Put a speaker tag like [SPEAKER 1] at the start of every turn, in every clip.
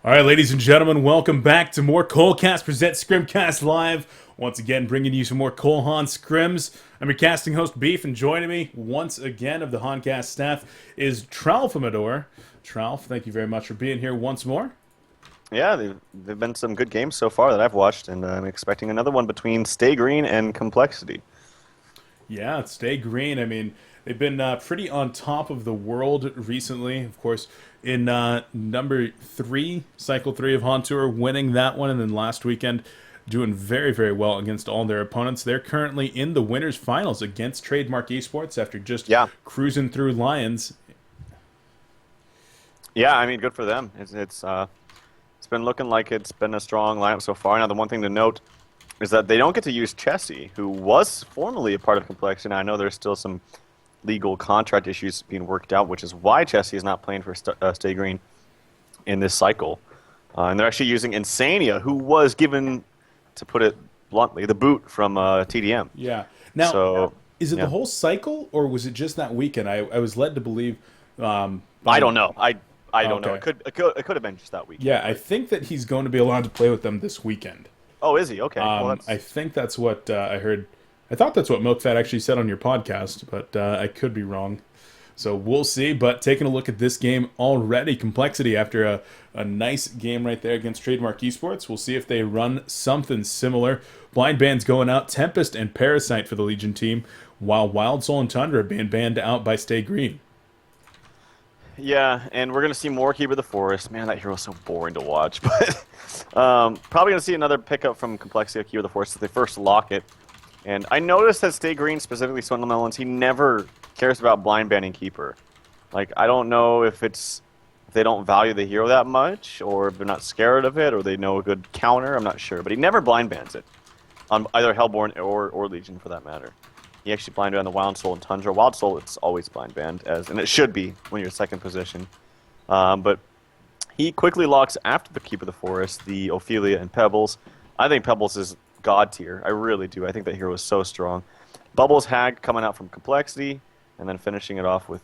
[SPEAKER 1] All right, ladies and gentlemen, welcome back to more coLcast presents Scrimcast Live. Once again, bringing you some more coL Han scrims. I'm your casting host, Beef, and joining me once again of the Hancast staff is Tralf. Tralf, thank you very much for being here once more.
[SPEAKER 2] Yeah, they've been some good games so far that I've watched, and I'm expecting another one between stayGreen and Complexity.
[SPEAKER 1] Yeah, stayGreen. I mean, they've been pretty on top of the world recently. Of course, in number 3, Cycle 3 of Han Tour, winning that one, and then last weekend doing very, very well against all their opponents. They're currently in the winners' finals against Trademark Esports after just
[SPEAKER 2] Yeah,
[SPEAKER 1] cruising through Lions.
[SPEAKER 2] yeah, I mean, good for them. It's been looking like it's been a strong lineup so far. Now, the one thing to note is that they don't get to use Chessie, who was formerly a part of Complexity. I know there's still some legal contract issues being worked out, which is why Chessie is not playing for stayGreen in this cycle. And they're actually using Insania, who was given, to put it bluntly, the boot from TDM.
[SPEAKER 1] Yeah. Now,
[SPEAKER 2] So,
[SPEAKER 1] is it
[SPEAKER 2] yeah.
[SPEAKER 1] the whole cycle, or was it just that weekend? I was led to believe.
[SPEAKER 2] I don't know. I don't know.
[SPEAKER 1] Okay.
[SPEAKER 2] It could have been just that weekend.
[SPEAKER 1] Yeah, I think that he's going to be allowed to play with them this weekend.
[SPEAKER 2] Oh, is he? Okay. Well, that's...
[SPEAKER 1] I think that's what I heard. I thought that's what MilkFat actually said on your podcast, but I could be wrong. So we'll see. But taking a look at this game already, Complexity after a nice game right there against Trademark Esports. We'll see if they run something similar. Blind Band's going out. Tempest and Parasite for the Legion team, while Wild Soul and Tundra being banned out by stayGreen.
[SPEAKER 2] Yeah, and we're going to see more Keeper of the Forest. Man, that hero's so boring to watch. But probably going to see another pickup from Complexity of Keeper of the Forest as they first lock it. And I noticed that stayGreen, specifically Swindle Melons, he never cares about blind banning Keeper. Like, I don't know if they don't value the hero that much, or if they're not scared of it, or they know a good counter. I'm not sure. But he never blind bans it on either Hellborn or Legion, for that matter. He actually blind banned the Wild Soul and Tundra. Wild Soul, it's always blind banned, and it should be when you're second position. But he quickly locks after the Keep of the Forest, the Ophelia and Pebbles. I think Pebbles is god tier. I really do. I think that hero is so strong. Bubbles Hag coming out from Complexity, and then finishing it off with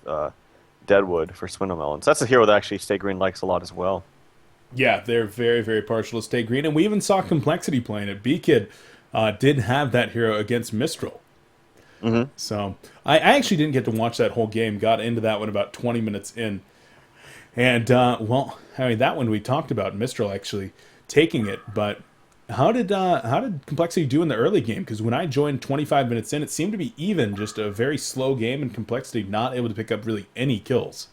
[SPEAKER 2] Deadwood for Swindle Melons. That's a hero that actually stayGreen likes a lot as well.
[SPEAKER 1] Yeah, they're very, very partial to stayGreen, and we even saw Complexity playing it. B-Kid did have that hero against Mistral.
[SPEAKER 2] Mm-hmm.
[SPEAKER 1] So I actually didn't get to watch that whole game. Got into that one about 20 minutes in. And, well, I mean, that one we talked about, Mistral actually taking it. But how did Complexity do in the early game? Because when I joined 25 minutes in, it seemed to be even, just a very slow game, and Complexity not able to pick up really any kills.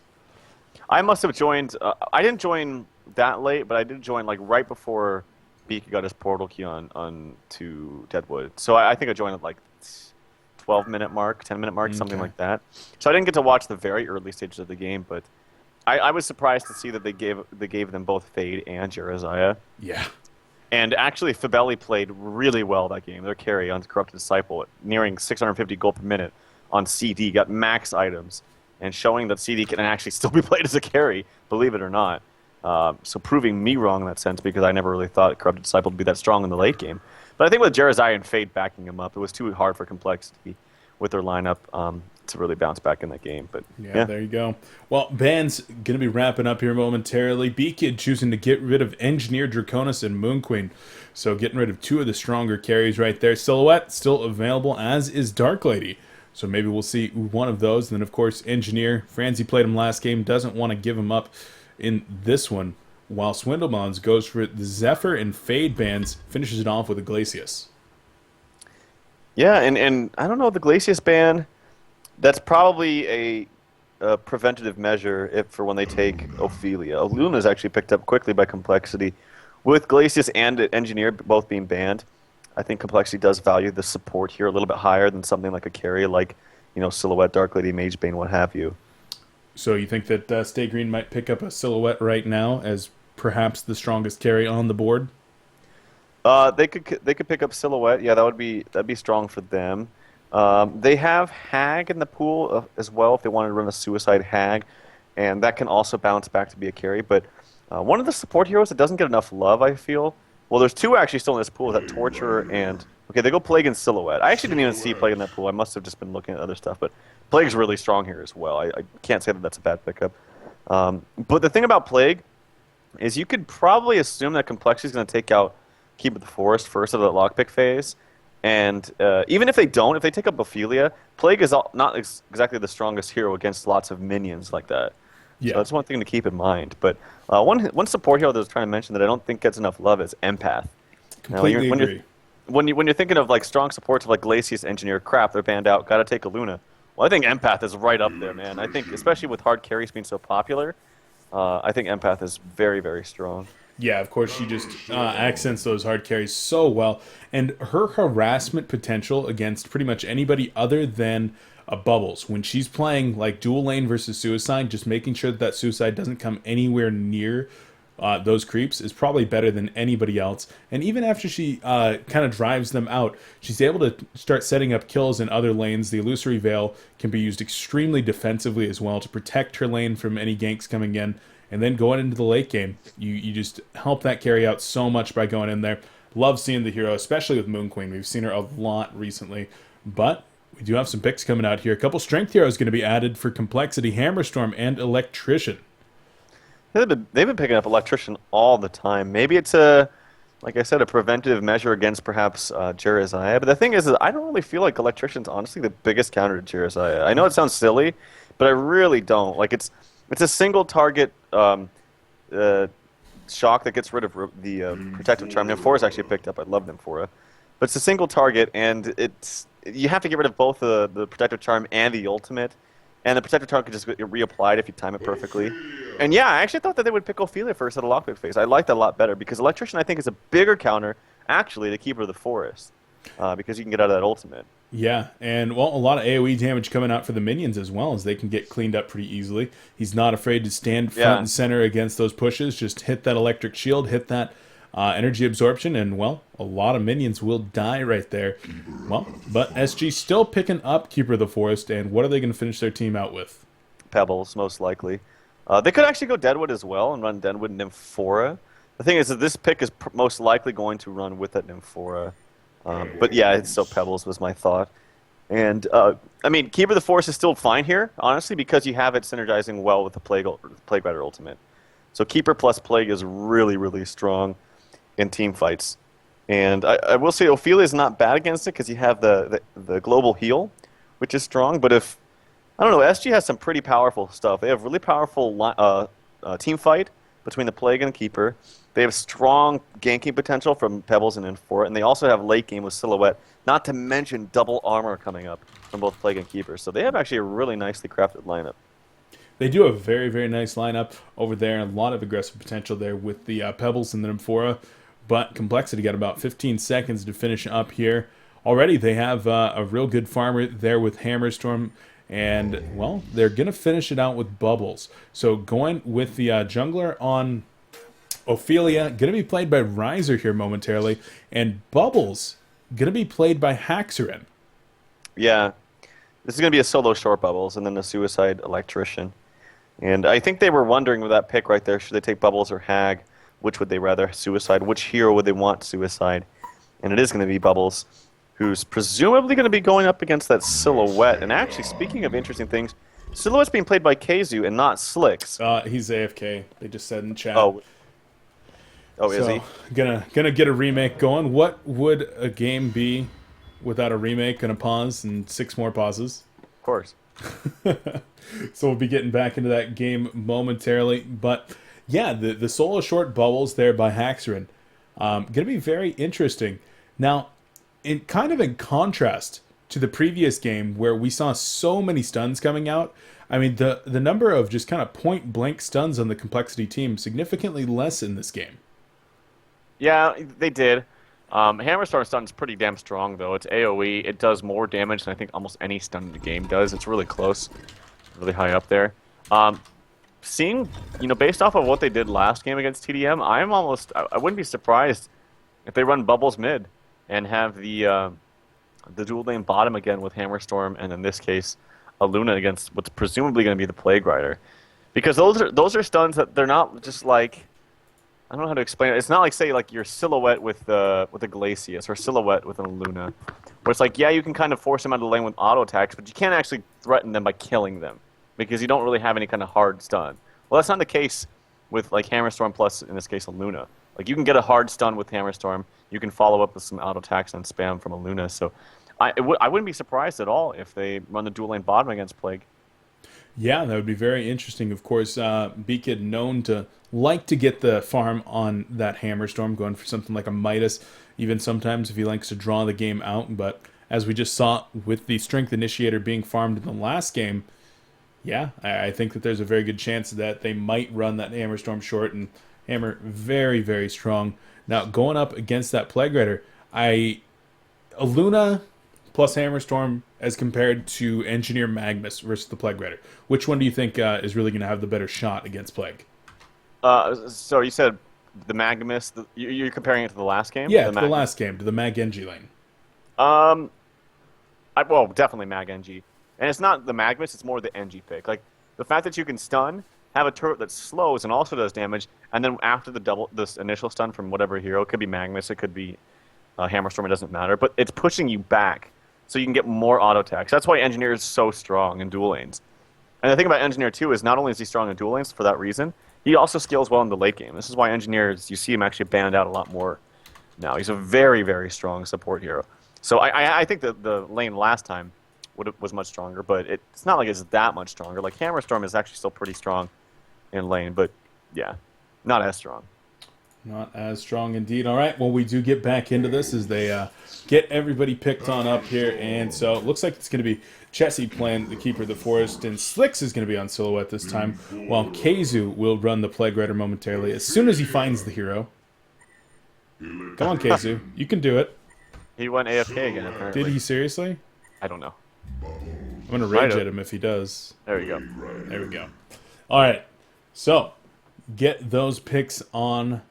[SPEAKER 2] I must have joined... I didn't join that late, but I did join like right before Beak got his portal key on to Deadwood. So I think I joined at like 12-minute mark, 10-minute mark, something like that. So I didn't get to watch the very early stages of the game, but I was surprised to see that they gave them both Fade and Jeraziah.
[SPEAKER 1] Yeah.
[SPEAKER 2] And actually, Fabelli played really well that game. Their carry on Corrupted Disciple, nearing 650 gold per minute on CD, got max items, and showing that CD can actually still be played as a carry, believe it or not. So proving me wrong in that sense, because I never really thought Corrupted Disciple would be that strong in the late game. But I think with Jeraziah and Fade backing him up, it was too hard for Complexity with their lineup to really bounce back in that game. But
[SPEAKER 1] yeah, there you go. Well, Band's going to be wrapping up here momentarily. B-Kid choosing to get rid of Engineer, Draconis, and Moon Queen. So getting rid of two of the stronger carries right there. Silhouette still available, as is Dark Lady. So maybe we'll see one of those. And then, of course, Engineer. Franzi played him last game, doesn't want to give him up in this one. While Swindlemons goes for the Zephyr and Fade bands, finishes it off with a Glacius.
[SPEAKER 2] yeah, and I don't know, the Glacius ban, that's probably a preventative measure for when they take Ophelia. Luna is actually picked up quickly by Complexity. With Glacius and Engineer both being banned, I think Complexity does value the support here a little bit higher than something like a carry like, Silhouette, Dark Lady, Magebane, what have you.
[SPEAKER 1] So you think that stayGreen might pick up a Silhouette right now as perhaps the strongest carry on the board?
[SPEAKER 2] They could pick up Silhouette. Yeah, that'd be strong for them. They have Hag in the pool as well if they wanted to run a Suicide Hag, and that can also bounce back to be a carry. But one of the support heroes that doesn't get enough love, I feel. Well, there's two actually still in this pool, that Torturer and... Okay, they go Plague and Silhouette. I actually didn't even see Plague in that pool. I must have just been looking at other stuff, but Plague's really strong here as well. I can't say that that's a bad pickup. But the thing about Plague is you could probably assume that Complexity is going to take out Keep of the Forest first of the lockpick phase. And even if they don't, if they take up Ophelia, Plague is not exactly the strongest hero against lots of minions like that. So
[SPEAKER 1] Yeah,
[SPEAKER 2] that's one thing to keep in mind. But one support hero that I was trying to mention that I don't think gets enough love is Empath. Now,
[SPEAKER 1] completely agree.
[SPEAKER 2] when you're thinking of like strong supports of like Glacius, Engineer, crap, they're banned out. Got to take a Luna. Well, I think Empath is right up there, man. I think especially with hard carries being so popular, I think Empath is very, very strong.
[SPEAKER 1] Yeah, of course, she just accents those hard carries so well. And her harassment potential against pretty much anybody other than Bubbles, when she's playing like dual lane versus Suicide, just making sure that that Suicide doesn't come anywhere near those creeps is probably better than anybody else. And even after she kind of drives them out, she's able to start setting up kills in other lanes. The Illusory Veil can be used extremely defensively as well to protect her lane from any ganks coming in. And then going into the late game, you just help that carry out so much by going in there. Love seeing the hero, especially with Moon Queen. We've seen her a lot recently. But we do have some picks coming out here. A couple strength heroes going to be added for Complexity, Hammerstorm and Electrician.
[SPEAKER 2] They've been picking up Electrician all the time. Maybe it's like I said, a preventive measure against perhaps Jeriziah. But the thing is I don't really feel like Electrician's honestly the biggest counter to Jeriziah. I know it sounds silly, but I really don't. Like it's a single target shock that gets rid of the protective charm. Nymphora is actually picked up. I love Nymphora. But it's a single target, and you have to get rid of both the protective charm and the ultimate. And the protective charm can just get reapplied if you time it perfectly. And yeah, I actually thought that they would pick Ophelia first at a lockpick phase. I like that a lot better because Electrician I think is a bigger counter actually to Keeper of the Forest because you can get out of that ultimate.
[SPEAKER 1] Yeah, and well, a lot of AoE damage coming out for the minions as well, as they can get cleaned up pretty easily. He's not afraid to stand front and center against those pushes. Just hit that electric shield, hit that energy absorption, and well, a lot of minions will die right there. Well, but SG still picking up Keeper of the Forest, and what are they going to finish their team out with?
[SPEAKER 2] Pebbles, most likely. They could actually go Deadwood as well and run Deadwood Nymphora. The thing is that this pick is most likely going to run with that Nymphora. But yeah, it's still Pebbles was my thought. And, I mean, Keeper of the Forest is still fine here, honestly, because you have it synergizing well with the Plague Rider Ultimate. So Keeper plus Plague is really, really strong in team fights. And I will say Ophelia is not bad against it because you have the global heal, which is strong. But if, I don't know, SG has some pretty powerful stuff. They have really powerful team fight between the Plague and the Keeper. They have strong ganking potential from Pebbles and Nymphora, and they also have late game with Silhouette, not to mention double armor coming up from both Plague and Keeper. So they have actually a really nicely crafted lineup.
[SPEAKER 1] They do a very, very nice lineup over there, and a lot of aggressive potential there with the Pebbles and the Nymphora. But Complexity got about 15 seconds to finish up here. Already they have a real good farmer there with Hammerstorm, and, well, they're going to finish it out with Bubbles. So going with the jungler on Ophelia, going to be played by Riser here momentarily, and Bubbles going to be played by Haxorin.
[SPEAKER 2] Yeah, this is going to be a solo short Bubbles and then a Suicide Electrician. And I think they were wondering with that pick right there, should they take Bubbles or Hag? Which would they rather? Suicide. Which hero would they want Suicide? And it is going to be Bubbles, who's presumably going to be going up against that Silhouette. And actually, speaking of interesting things, Silhouette's being played by Keizu and not Slicks.
[SPEAKER 1] He's AFK. They just said in chat.
[SPEAKER 2] Oh, is he?
[SPEAKER 1] Gonna get a remake going. What would a game be without a remake? Gonna pause and 6 more pauses.
[SPEAKER 2] Of course.
[SPEAKER 1] So we'll be getting back into that game momentarily. But yeah, the solo short Bubbles there by Haxorin. Gonna be very interesting. Now, in contrast to the previous game where we saw so many stuns coming out, I mean, the number of just kind of point blank stuns on the Complexity team significantly less in this game.
[SPEAKER 2] Yeah, they did. Hammerstorm stun's pretty damn strong, though. It's AoE. It does more damage than I think almost any stun in the game does. It's really close, really high up there. Seeing, based off of what they did last game against TDM, I wouldn't be surprised if they run Bubbles mid and have the dual lane bottom again with Hammerstorm, and in this case, a Luna against what's presumably going to be the Plague Rider. Because those are stuns that they're not just like, I don't know how to explain it. It's not like, say, like your Silhouette with a Glacius or Silhouette with a Luna, where it's like, yeah, you can kind of force them out of the lane with auto attacks, but you can't actually threaten them by killing them because you don't really have any kind of hard stun. Well, that's not the case with like Hammerstorm plus, in this case, a Luna. Like you can get a hard stun with Hammerstorm. You can follow up with some auto attacks and spam from a Luna. So I wouldn't be surprised at all if they run the dual lane bottom against Plague.
[SPEAKER 1] Yeah, that would be very interesting. Of course, Beakid known to like to get the farm on that Hammerstorm, going for something like a Midas, even sometimes if he likes to draw the game out. But as we just saw with the Strength Initiator being farmed in the last game, yeah, I think that there's a very good chance that they might run that Hammerstorm short, and Hammer very, very strong. Now, going up against that Plague Rider, a Luna plus Hammerstorm as compared to Engineer Magnus versus the Plague Rider. Which one do you think is really going to have the better shot against Plague?
[SPEAKER 2] So you said the Magnus. You're comparing it to the last game?
[SPEAKER 1] Yeah, the last game, to the Mag NG lane.
[SPEAKER 2] Well, definitely Mag NG. And it's not the Magnus, it's more the NG pick. Like, the fact that you can stun, have a turret that slows and also does damage, and then after this initial stun from whatever hero, it could be Magnus, it could be Hammerstorm, it doesn't matter, but it's pushing you back so you can get more auto attacks. That's why Engineer is so strong in dual lanes. And the thing about Engineer, too, is not only is he strong in dual lanes for that reason, he also scales well in the late game. This is why Engineers, you see him actually banned out a lot more now. He's a very, very strong support hero. So I think that the lane last time was much stronger, but it's not like it's that much stronger. Like, Hammerstorm is actually still pretty strong in lane, but yeah, not as strong.
[SPEAKER 1] Not as strong indeed. All right, well, we do get back into this as they get everybody picked on up here, and so it looks like it's going to be Chessie playing the Keeper of the Forest, and Slicks is going to be on Silhouette this time, while Keizu will run the Plague Rider momentarily as soon as he finds the hero. Come on, Keizu, you can do it.
[SPEAKER 2] He went AFK again, apparently.
[SPEAKER 1] Did he seriously?
[SPEAKER 2] I don't know.
[SPEAKER 1] I'm going to rage at him if he does.
[SPEAKER 2] There we go.
[SPEAKER 1] There we go. All right, so get those picks on.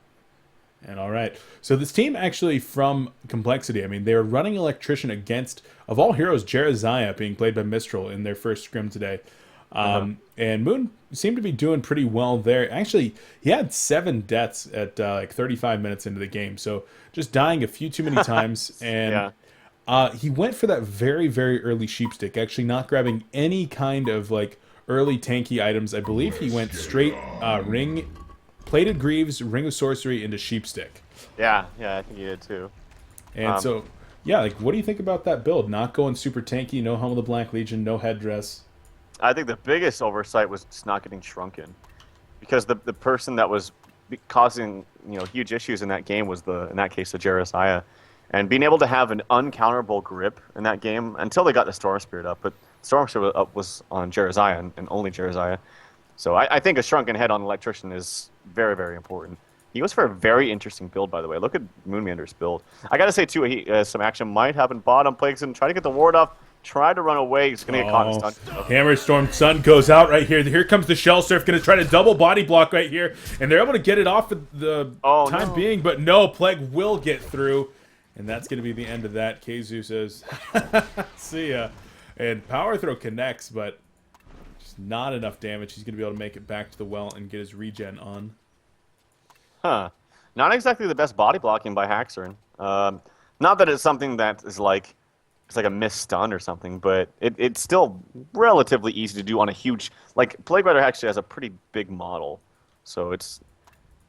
[SPEAKER 1] And all right, so this team actually from Complexity, I mean, they're running Electrician against, of all heroes, Jeraziah being played by Mistral in their first scrim today. And Moon seemed to be doing pretty well there. Actually, he had 7 deaths at like 35 minutes into the game, so just dying a few too many times. And he went for that very, very early Sheepstick, actually not grabbing any kind of like early tanky items. I believe he went straight Ring, Plated Greaves, Ring of Sorcery into Sheepstick.
[SPEAKER 2] Yeah, I think he did too.
[SPEAKER 1] And so, yeah, like, what do you think about that build? Not going super tanky, no Helm of the Black Legion, no headdress.
[SPEAKER 2] I think the biggest oversight was just not getting shrunken, because the person that was causing huge issues in that game was in that case the Jeraziah, and being able to have an uncounterable grip in that game until they got the Storm Spirit up, but Storm Spirit up was on Jeraziah and only Jeraziah. So I think a shrunken head on Electrician is very, very important. He was for a very interesting build, by the way. Look at Moonmander's build. I gotta say too, some action might happen bottom. Plague's and try to get the ward off. Try to run away. He's gonna get caught in stun.
[SPEAKER 1] Hammerstorm Sun goes out right here. Here comes the Shell Surf, gonna try to double body block right here, and they're able to get it off at the time being, but no, Plague will get through, and that's gonna be the end of that. Keizu says, "See ya," and Power Throw connects, but not enough damage. He's going to be able to make it back to the well and get his regen on.
[SPEAKER 2] Huh. Not exactly the best body blocking by Haxorn. Not that it's something that is like, it's like a missed stun or something, but it's still relatively easy to do on a huge, like, Plague Rider actually has a pretty big model. So it's,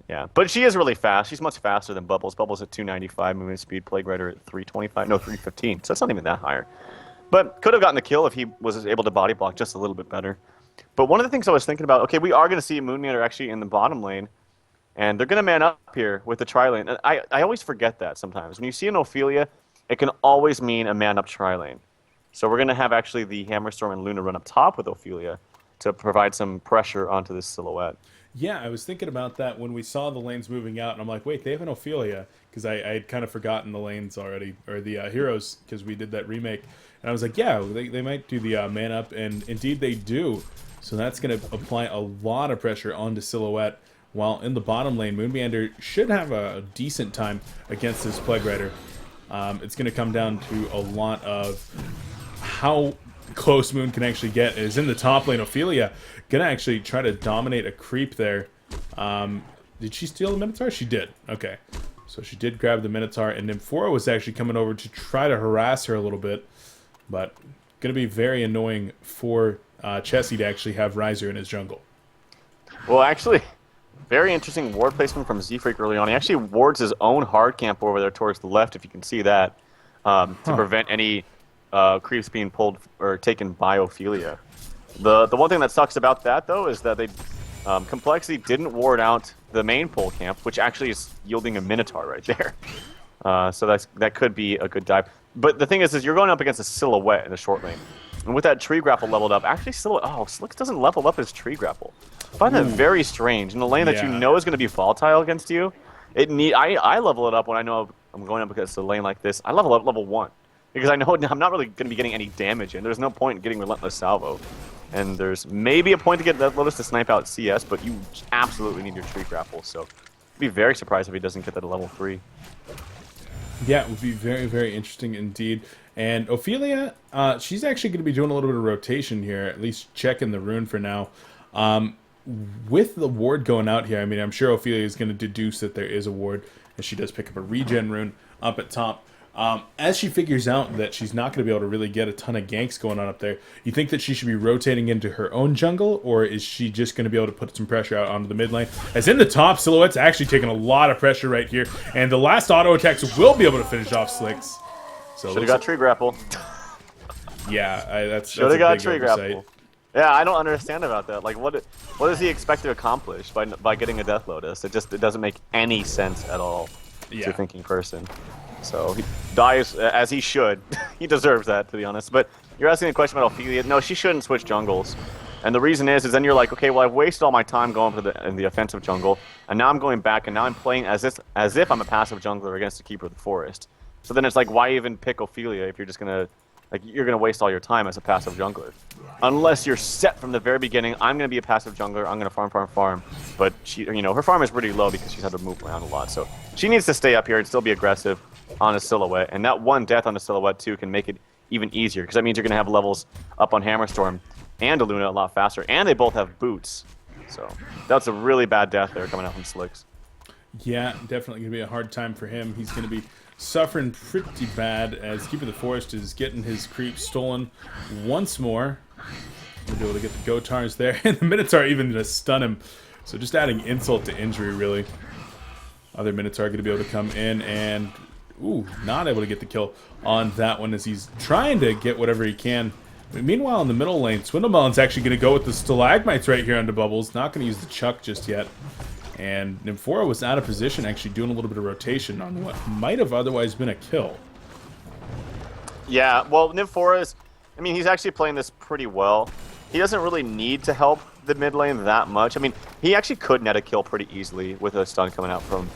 [SPEAKER 2] yeah. But she is really fast. She's much faster than Bubbles. Bubbles at 295 movement speed, Plague Rider at 325, no, 315. So it's not even that higher. But could have gotten the kill if he was able to body block just a little bit better. But one of the things I was thinking about, okay, we are going to see Moonmeter actually in the bottom lane, and they're going to man up here with the tri-lane. And I always forget that sometimes. When you see an Ophelia, it can always mean a man-up tri-lane. So we're going to have actually the Hammerstorm and Luna run up top with Ophelia to provide some pressure onto this silhouette.
[SPEAKER 1] Yeah, I was thinking about that when we saw the lanes moving out, and I'm like, wait, they have an Ophelia, because I had kind of forgotten the lanes already, or the heroes, because we did that remake. And I was like, yeah, they might do the man-up, and indeed they do. So that's going to apply a lot of pressure onto Silhouette, while in the bottom lane, Moonmeander should have a decent time against this Plague Rider. It's going to come down to a lot of how close Moon can actually get. Is in the top lane, Ophelia going to actually try to dominate a creep there. Did she steal the Minotaur? She did. Okay. So she did grab the Minotaur, and Nymphora was actually coming over to try to harass her a little bit. But going to be very annoying for Chessie to actually have Riser in his jungle.
[SPEAKER 2] Well, actually, Very interesting ward placement from Z-Freak early on. He actually wards his own hard camp over there towards the left, if you can see that, to prevent any creeps being pulled or taken by Ophelia. The one thing that sucks about that, though, is that they Complexity didn't ward out the main pole camp, which actually is yielding a Minotaur right there. So that could be a good dive. But the thing is you're going up against a Silhouette in the short lane. And with that tree grapple leveled up, actually Slicks doesn't level up his tree grapple. I find that very strange. In a lane that you know is going to be volatile against you, I level it up when I know I'm going up against a lane like this. I level up level 1. Because I know I'm not really going to be getting any damage in. There's no point in getting Relentless Salvo. And there's maybe a point to get that Lotus to snipe out CS, but you absolutely need your tree grapple. So I'd be very surprised if he doesn't get that at level 3.
[SPEAKER 1] Yeah, it would be very, very interesting indeed. And Ophelia, she's actually going to be doing a little bit of rotation here, at least checking the rune for now. With the ward going out here, I mean, I'm sure Ophelia is going to deduce that there is a ward, as she does pick up a regen rune up at top. As she figures out that she's not going to be able to really get a ton of ganks going on up there, you think that she should be rotating into her own jungle, or is she just going to be able to put some pressure out onto the mid lane? As in the top, Silhouette's actually taking a lot of pressure right here, and the last auto attacks will be able to finish off Slicks. So
[SPEAKER 2] should have got tree grapple.
[SPEAKER 1] Yeah, that's
[SPEAKER 2] should have got tree grapple. Yeah, I don't understand about that. Like, what does he expect to accomplish by getting a Death Lotus? It doesn't make any sense at all to a thinking person. So he dies as he should. He deserves that, to be honest. But you're asking a question about Ophelia. No, she shouldn't switch jungles. And the reason is then you're like, okay, well, I've wasted all my time going for the offensive jungle, and now I'm going back, and now I'm playing as if I'm a passive jungler against the Keeper of the Forest. So then it's like, why even pick Ophelia if you're just gonna waste all your time as a passive jungler? Unless you're set from the very beginning, I'm gonna be a passive jungler, I'm gonna farm. But she, her farm is pretty low because she's had to move around a lot. So she needs to stay up here and still be aggressive on a Silhouette, and that one death on a Silhouette too can make it even easier, because that means you're gonna have levels up on Hammerstorm and Aluna a lot faster, and they both have boots. So that's a really bad death there coming out from Slicks.
[SPEAKER 1] Yeah, definitely gonna be a hard time for him. He's gonna be suffering pretty bad as Keeper of the Forest is getting his creep stolen once more. We'll be able to get the Gotars there, and the Minotaur even gonna stun him. So just adding insult to injury, really. Other Minotaur gonna be able to come in and not able to get the kill on that one as he's trying to get whatever he can. Meanwhile, in the middle lane, Swindlemelon's actually going to go with the Stalagmites right here onto Bubbles. Not going to use the Chuck just yet. And Nymphora was out of position, actually doing a little bit of rotation on what might have otherwise been a kill.
[SPEAKER 2] Yeah, well, Nymphora's, he's actually playing this pretty well. He doesn't really need to help the mid lane that much. He actually could net a kill pretty easily with a stun coming out from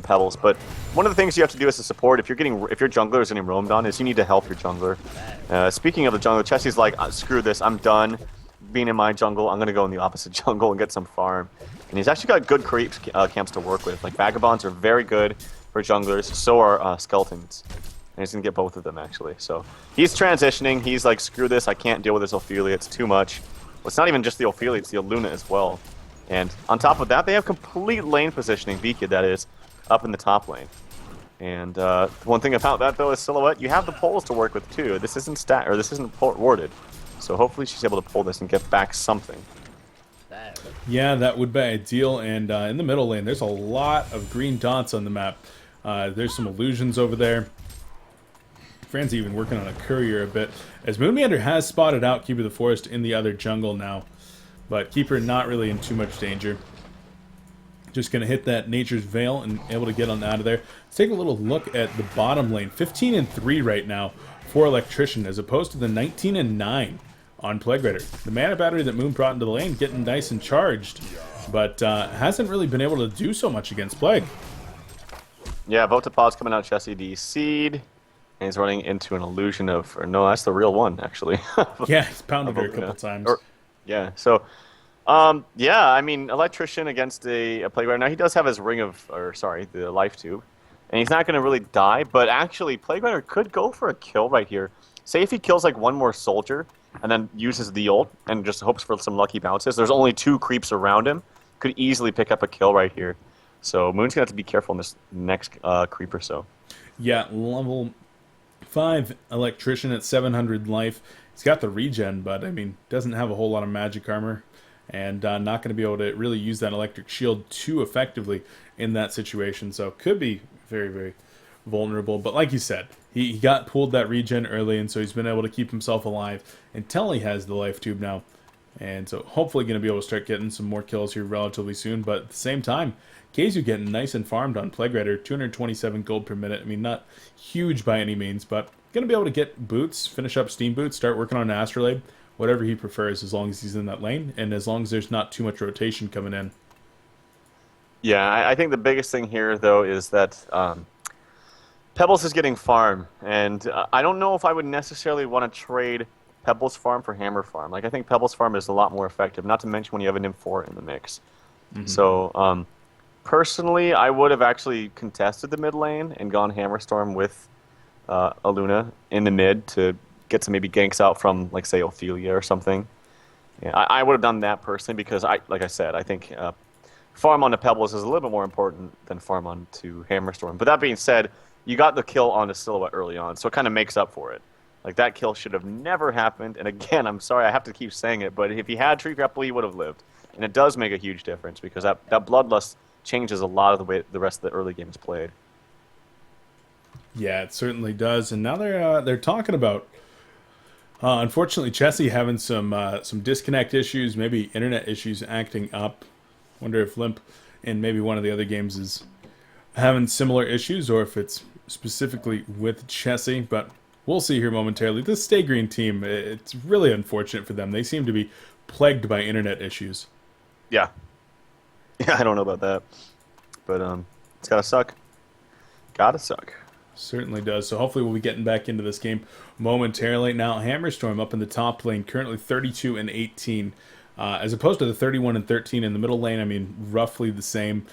[SPEAKER 2] Pebbles, but one of the things you have to do as a support, if your jungler is getting roamed on, is you need to help your jungler. Speaking of the jungler, Chessie's like, screw this, I'm done being in my jungle, I'm going to go in the opposite jungle and get some farm. And he's actually got good creep camps to work with. Like, Vagabonds are very good for junglers, so are Skeletons. And he's going to get both of them, actually. So he's transitioning, he's like, screw this, I can't deal with this Ophelia, it's too much. Well, it's not even just the Ophelia, it's the Aluna as well. And on top of that, they have complete lane positioning, Beakid that is, up in the top lane. And one thing about that, though, is Silhouette, you have the poles to work with, too. This isn't warded. So hopefully she's able to pull this and get back something.
[SPEAKER 1] Yeah, that would be ideal. And in the middle lane, there's a lot of green dots on the map. There's some illusions over there. Fran's even working on a courier a bit, as Moonmeander has spotted out Keeper of the Forest in the other jungle now. But Keeper not really in too much danger. Just going to hit that Nature's Veil and able to get on out of there. Let's take a little look at the bottom lane. 15-3 right now for Electrician, as opposed to the 19-9 on Plague Rider. The mana battery that Moon brought into the lane getting nice and charged, but hasn't really been able to do so much against Plague.
[SPEAKER 2] Yeah, Vote to Pause coming out, Chessie D Seed. And he's running into an illusion of... Or no, that's the real one, actually.
[SPEAKER 1] Yeah, he's pounded her a couple times.
[SPEAKER 2] Yeah, so... Electrician against a Plague Rider. Now, he does have his the Life Tube. And he's not going to really die, but actually, Plague Rider could go for a kill right here. Say if he kills, like, one more soldier, and then uses the ult, and just hopes for some lucky bounces. There's only 2 creeps around him. Could easily pick up a kill right here. So, Moon's going to have to be careful in this next creep or so.
[SPEAKER 1] Yeah, level 5 Electrician at 700 life. He's got the regen, but, doesn't have a whole lot of magic armor. and not going to be able to really use that electric shield too effectively in that situation. So could be very, very vulnerable. But like you said, he got pulled that regen early, and so he's been able to keep himself alive until he has the life tube now. And so hopefully going to be able to start getting some more kills here relatively soon. But at the same time, Keizu getting nice and farmed on Plague Rider, 227 gold per minute. I mean, not huge by any means, but going to be able to get boots, finish up Steam Boots, start working on Astrolabe, whatever he prefers as long as he's in that lane, and as long as there's not too much rotation coming in.
[SPEAKER 2] Yeah, I think the biggest thing here, though, is that Pebbles is getting farm, and I don't know if I would necessarily want to trade Pebbles farm for Hammer farm. Like, I think Pebbles farm is a lot more effective, not to mention when you have an M4 in the mix. So, personally, I would have actually contested the mid lane and gone Hammer Storm with Aluna in the mid to get some maybe ganks out from, like, say, Ophelia or something. Yeah, I would have done that personally because, like I said, I think farm on the Pebbles is a little bit more important than farm on to Hammer Storm. But that being said, you got the kill on the Silhouette early on, so it kind of makes up for it. Like, that kill should have never happened. And again, I'm sorry, I have to keep saying it, but if he had Tree Grapple, he would have lived. And it does make a huge difference because that Bloodlust changes a lot of the way the rest of the early game is played.
[SPEAKER 1] Yeah, it certainly does. And now they're talking about, unfortunately, Chessie having some disconnect issues, maybe internet issues acting up. Wonder if Limp in maybe one of the other games is having similar issues, or if it's specifically with Chessie, but we'll see here momentarily. This stayGreen team, it's really unfortunate for them. They seem to be plagued by internet issues.
[SPEAKER 2] Yeah. Yeah, I don't know about that. But it's gotta suck. Gotta suck.
[SPEAKER 1] Certainly does. So hopefully we'll be getting back into this game momentarily. Now, Hammerstorm up in the top lane, currently 32 and 18, as opposed to the 31 and 13 in the middle lane. I mean, roughly the same.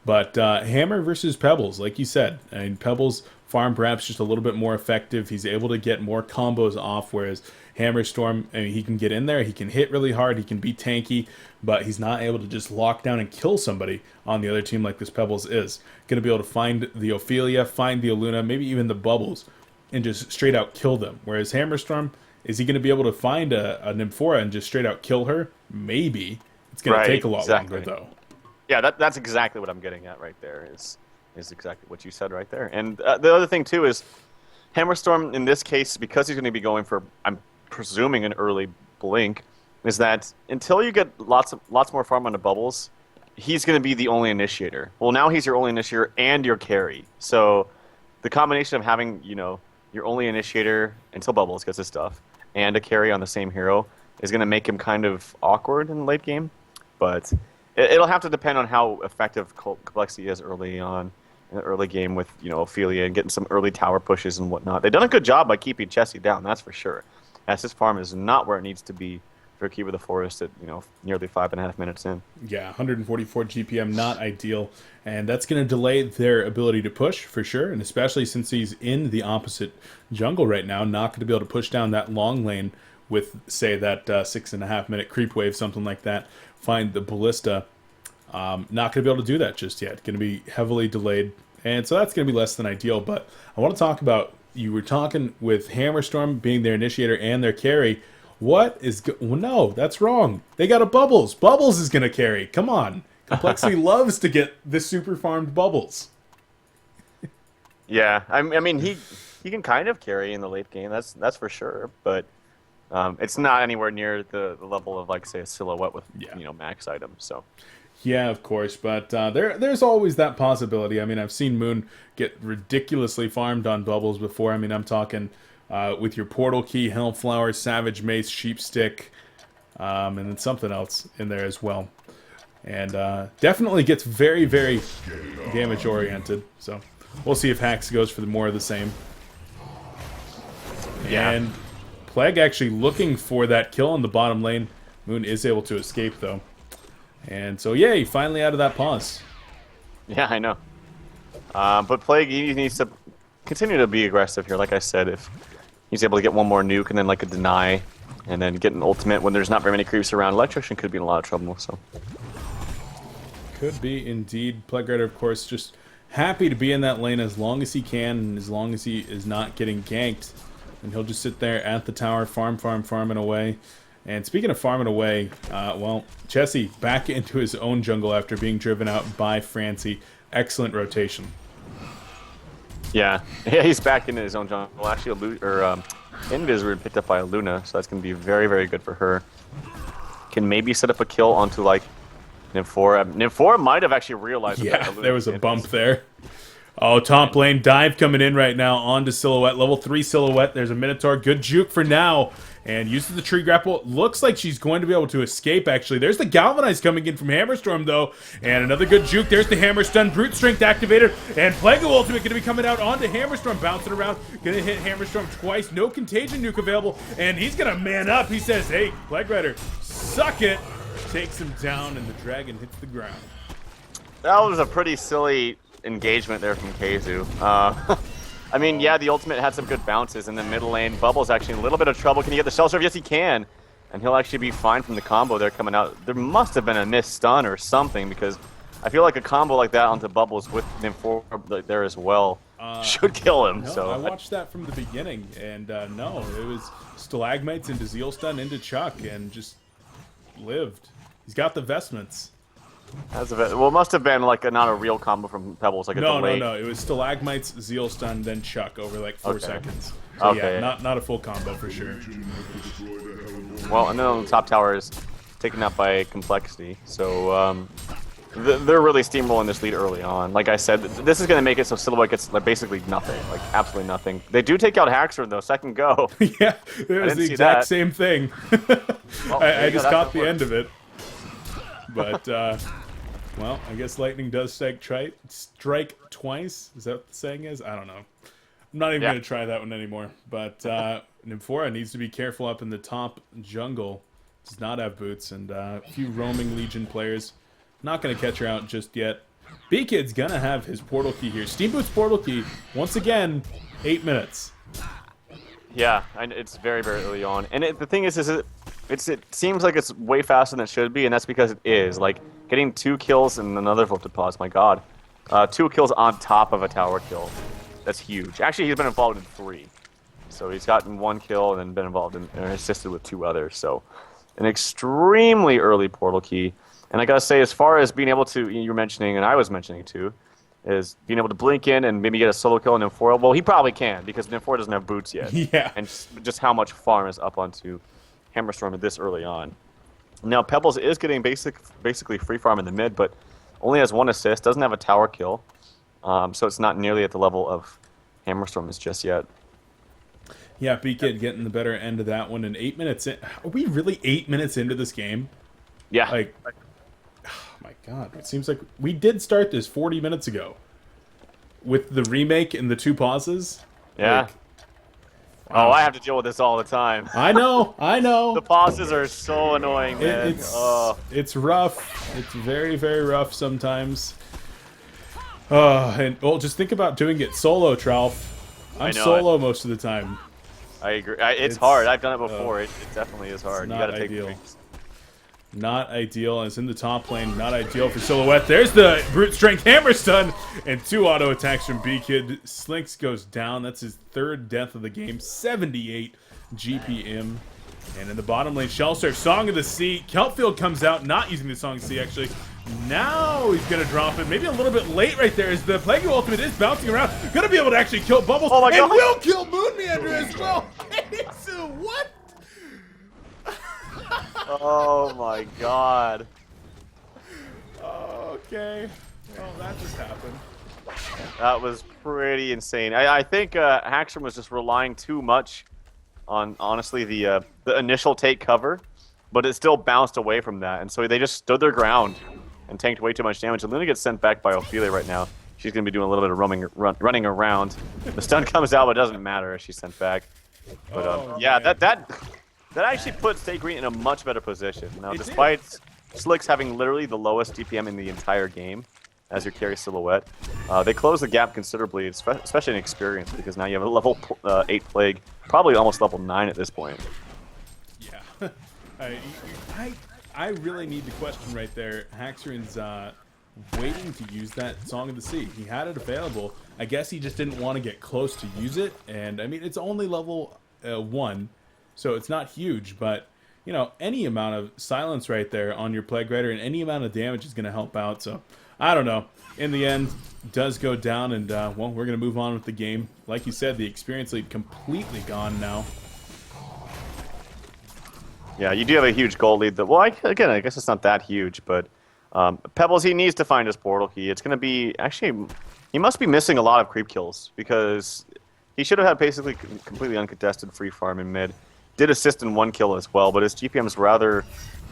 [SPEAKER 1] But Hammer versus Pebbles, like you said, I mean, Pebbles farm perhaps just a little bit more effective. He's able to get more combos off, whereas Hammerstorm, I mean, he can get in there, he can hit really hard, he can be tanky, but he's not able to just lock down and kill somebody on the other team like this Pebbles is. Going to be able to find the Ophelia, find the Aluna, maybe even the Bubbles, and just straight out kill them. Whereas Hammerstorm, is he going to be able to find a Nymphora and just straight out kill her? Maybe. It's going to take a lot longer, though.
[SPEAKER 2] Yeah, that's exactly what I'm getting at right there, is exactly what you said right there. And the other thing, too, is Hammerstorm, in this case, because he's going to be going for, I'm presuming, an early blink, is that until you get lots more farm on the Bubbles, he's going to be the only initiator. Well, now he's your only initiator and your carry. So the combination of having, your only initiator until Bubbles gets his stuff and a carry on the same hero is going to make him kind of awkward in the late game. But it'll have to depend on how effective Complexity is early on in the early game with, Ophelia and getting some early tower pushes and whatnot. They've done a good job by keeping Chessie down, that's for sure. As his farm is not where it needs to be for Keeper of the Forest at, nearly 5.5 minutes in.
[SPEAKER 1] Yeah, 144 GPM, not ideal. And that's going to delay their ability to push, for sure. And especially since he's in the opposite jungle right now, not going to be able to push down that long lane with, say, that 6.5 minute creep wave, something like that. Find the Ballista. Not going to be able to do that just yet. Going to be heavily delayed. And so that's going to be less than ideal. But I want to talk about, you were talking with Hammerstorm being their initiator and their carry. What is... Well, no, that's wrong. They got a Bubbles. Bubbles is going to carry. Come on. Complexity loves to get the super farmed Bubbles.
[SPEAKER 2] Yeah, I mean, he can kind of carry in the late game. That's for sure. But it's not anywhere near the level of, like, say, a Silhouette with, max items. So...
[SPEAKER 1] Yeah, of course, but there's always that possibility. I mean, I've seen Moon get ridiculously farmed on Bubbles before. I mean, I'm talking with your Portal Key, Hellflower, Savage Mace, Sheepstick, and then something else in there as well. And definitely gets very, very damage-oriented. So we'll see if Hax goes for more of the same. Yeah. And Plague actually looking for that kill in the bottom lane. Moon is able to escape, though. And so, yay, finally out of that pause.
[SPEAKER 2] Yeah, I know. But Plague, he needs to continue to be aggressive here. Like I said, if he's able to get one more nuke and then like a deny, and then get an ultimate when there's not very many creeps around, Electrician could be in a lot of trouble. So
[SPEAKER 1] could be indeed. Plague Rider, of course, just happy to be in that lane as long as he can, and as long as he is not getting ganked. And he'll just sit there at the tower, farming away. And speaking of farming away, well, Chessie back into his own jungle after being driven out by Francie. Excellent rotation.
[SPEAKER 2] Yeah, he's back into his own jungle. Well, actually, Invis were picked up by a Luna, so that's going to be very, very good for her. Can maybe set up a kill onto, like, Nymphora. Nymphora might have actually realized that
[SPEAKER 1] there was a bump there. Oh, top lane dive coming in right now onto Silhouette. Level 3 Silhouette. There's a Minotaur. Good juke for now. And uses the tree grapple. Looks like she's going to be able to escape, actually. There's the Galvanize coming in from Hammerstorm, though. And another good juke. There's the Hammer Stun. Brute Strength activated. And Plague of Ultimate going to be coming out onto Hammerstorm. Bouncing around. Going to hit Hammerstorm twice. No Contagion nuke available. And he's going to man up. He says, hey, Plague Rider, suck it. Takes him down, and the dragon hits the ground.
[SPEAKER 2] That was a pretty silly engagement there from Keizu. I mean, yeah, the ultimate had some good bounces in the middle lane. Bubble's actually in a little bit of trouble. Can he get the shell serve? Yes, he can. And he'll actually be fine from the combo there coming out. There must have been a missed stun or something, because I feel like a combo like that onto Bubbles with Nymphora there as well should kill him.
[SPEAKER 1] No,
[SPEAKER 2] so
[SPEAKER 1] I watched that from the beginning, and no, it was Stalagmites into Zeal Stun into Chuck, and just lived. He's got the vestments.
[SPEAKER 2] Well, it must have been like not a real combo from Pebbles, like a delayed.
[SPEAKER 1] No. It was Stalagmites, Zeal Stun, then Chuck over like 4 seconds. So
[SPEAKER 2] okay.
[SPEAKER 1] Yeah, not a full combo for sure.
[SPEAKER 2] Well, and then on the top tower is taken out by Complexity. So they're really steamrolling this lead early on. Like I said, this is going to make it so Silhouette gets like basically nothing, like absolutely nothing. They do take out Haxor though, second go.
[SPEAKER 1] Yeah, it was the exact same thing.
[SPEAKER 2] Well,
[SPEAKER 1] I just caught the end of it. But, well, I guess lightning does strike twice. Is that what the saying is? I don't know. I'm not even going to try that one anymore. But Nymphora needs to be careful up in the top jungle. Does not have boots, and a few roaming Legion players. Not going to catch her out just yet. B-Kid's going to have his portal key here. Steam Boots portal key, once again, 8 minutes.
[SPEAKER 2] Yeah, and it's very, very early on. And the thing is it seems like it's way faster than it should be, and that's because it is. Like, getting 2 kills and another Volted Pause, my god. 2 kills on top of a tower kill. That's huge. Actually, he's been involved in 3. So he's gotten 1 kill and then been involved in, or assisted with 2 others. So an extremely early portal key. And I gotta say, as far as being able to, you were mentioning, and I was mentioning too, is being able to blink in and maybe get a solo kill on Nymphora. Well, he probably can, because Nymphora doesn't have boots yet.
[SPEAKER 1] Yeah.
[SPEAKER 2] And just how much farm is up onto Hammerstorm this early on. Now, Pebbles is getting basically free farm in the mid, but only has 1 assist, doesn't have a tower kill. So it's not nearly at the level of Hammerstorm is just yet.
[SPEAKER 1] Yeah, B-Kid getting the better end of that one. And 8 minutes in. Are we really 8 minutes into this game?
[SPEAKER 2] Yeah.
[SPEAKER 1] Like, oh my god. It seems like we did start this 40 minutes ago. With the remake and the 2 pauses.
[SPEAKER 2] Yeah.
[SPEAKER 1] Like,
[SPEAKER 2] wow. Oh, I have to deal with this all the time.
[SPEAKER 1] I know.
[SPEAKER 2] The pauses are so annoying, man.
[SPEAKER 1] It's rough. It's very, very rough sometimes. And well, just think about doing it solo, Tralf. I'm solo most of the time.
[SPEAKER 2] I agree. It's hard. I've done it before. It definitely is hard. You gotta take breaks.
[SPEAKER 1] Not ideal. It's in the top lane. Not ideal for Silhouette. There's the Brute Strength Hammer Stun. And 2 auto attacks from B-Kid. Slinks goes down. That's his 3rd death of the game. 78 GPM. And in the bottom lane, Shell Surf, Song of the Sea. Kelpfield comes out, not using the Song of the Sea, actually. Now he's going to drop it. Maybe a little bit late right there as the Plague Ultimate is bouncing around. Going to be able to actually kill Bubbles.
[SPEAKER 2] Oh my God.
[SPEAKER 1] And will kill Moon Meander as well. What?
[SPEAKER 2] Oh my god.
[SPEAKER 1] Okay. Well, that just happened.
[SPEAKER 2] That was pretty insane. I think Haxor was just relying too much on, honestly, the initial take cover, but it still bounced away from that, and so they just stood their ground and tanked way too much damage. And Luna gets sent back by Ophelia right now. She's going to be doing a little bit of running around. The stun comes out, but it doesn't matter as she's sent back. But yeah, that actually puts stayGreen in a much better position. Now, despite Slicks having literally the lowest DPM in the entire game as your carry Silhouette, they close the gap considerably, especially in experience, because now you have a level 8 Plague, probably almost level 9 at this point.
[SPEAKER 1] Yeah. I really need to question right there. Haxorin's waiting to use that Song of the Sea. He had it available. I guess he just didn't want to get close to use it. And I mean, it's only level 1, so it's not huge, but you know, any amount of silence right there on your Plague Rider and any amount of damage is going to help out. So, I don't know. In the end, does go down, and, well, we're going to move on with the game. Like you said, the experience lead completely gone now.
[SPEAKER 2] Yeah, you do have a huge goal lead. Well, again, I guess it's not that huge, but Pebbles, he needs to find his portal key. It's going to be... Actually, he must be missing a lot of creep kills, because he should have had basically completely uncontested free farm in mid. Did assist in 1 kill as well, but his GPM is rather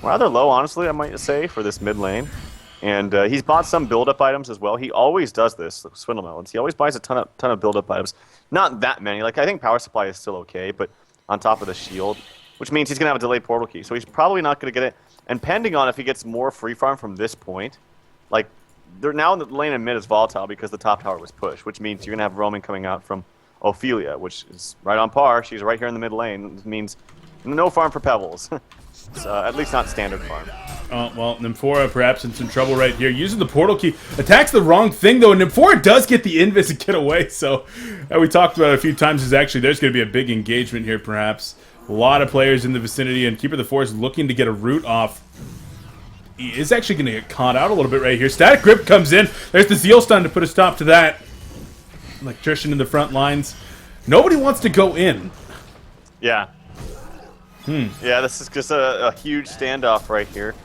[SPEAKER 2] low, honestly, I might say, for this mid lane. And he's bought some build-up items as well. He always does this, Swindle Melons. He always buys a ton of build-up items. Not that many. Like, I think Power Supply is still okay, but on top of the shield, which means he's going to have a delayed portal key. So he's probably not going to get it. And pending on if he gets more free farm from this point, like, they're now in the lane and mid is volatile because the top tower was pushed, which means you're going to have roaming coming out from Ophelia, which is right on par. She's right here in the mid lane. It means no farm for Pebbles. At least not standard farm.
[SPEAKER 1] Oh, well, Nymphora perhaps in some trouble right here. Using the portal key. Attacks the wrong thing, though. And Nymphora does get the invis and get away. So, we talked about it a few times, is actually there's going to be a big engagement here, perhaps. A lot of players in the vicinity, and Keeper of the Forest looking to get a root off. He is actually going to get caught out a little bit right here. Static Grip comes in. There's the Zeal Stun to put a stop to that. Electrician in the front lines. Nobody wants to go in.
[SPEAKER 2] Yeah. Yeah, this is just a huge standoff right here.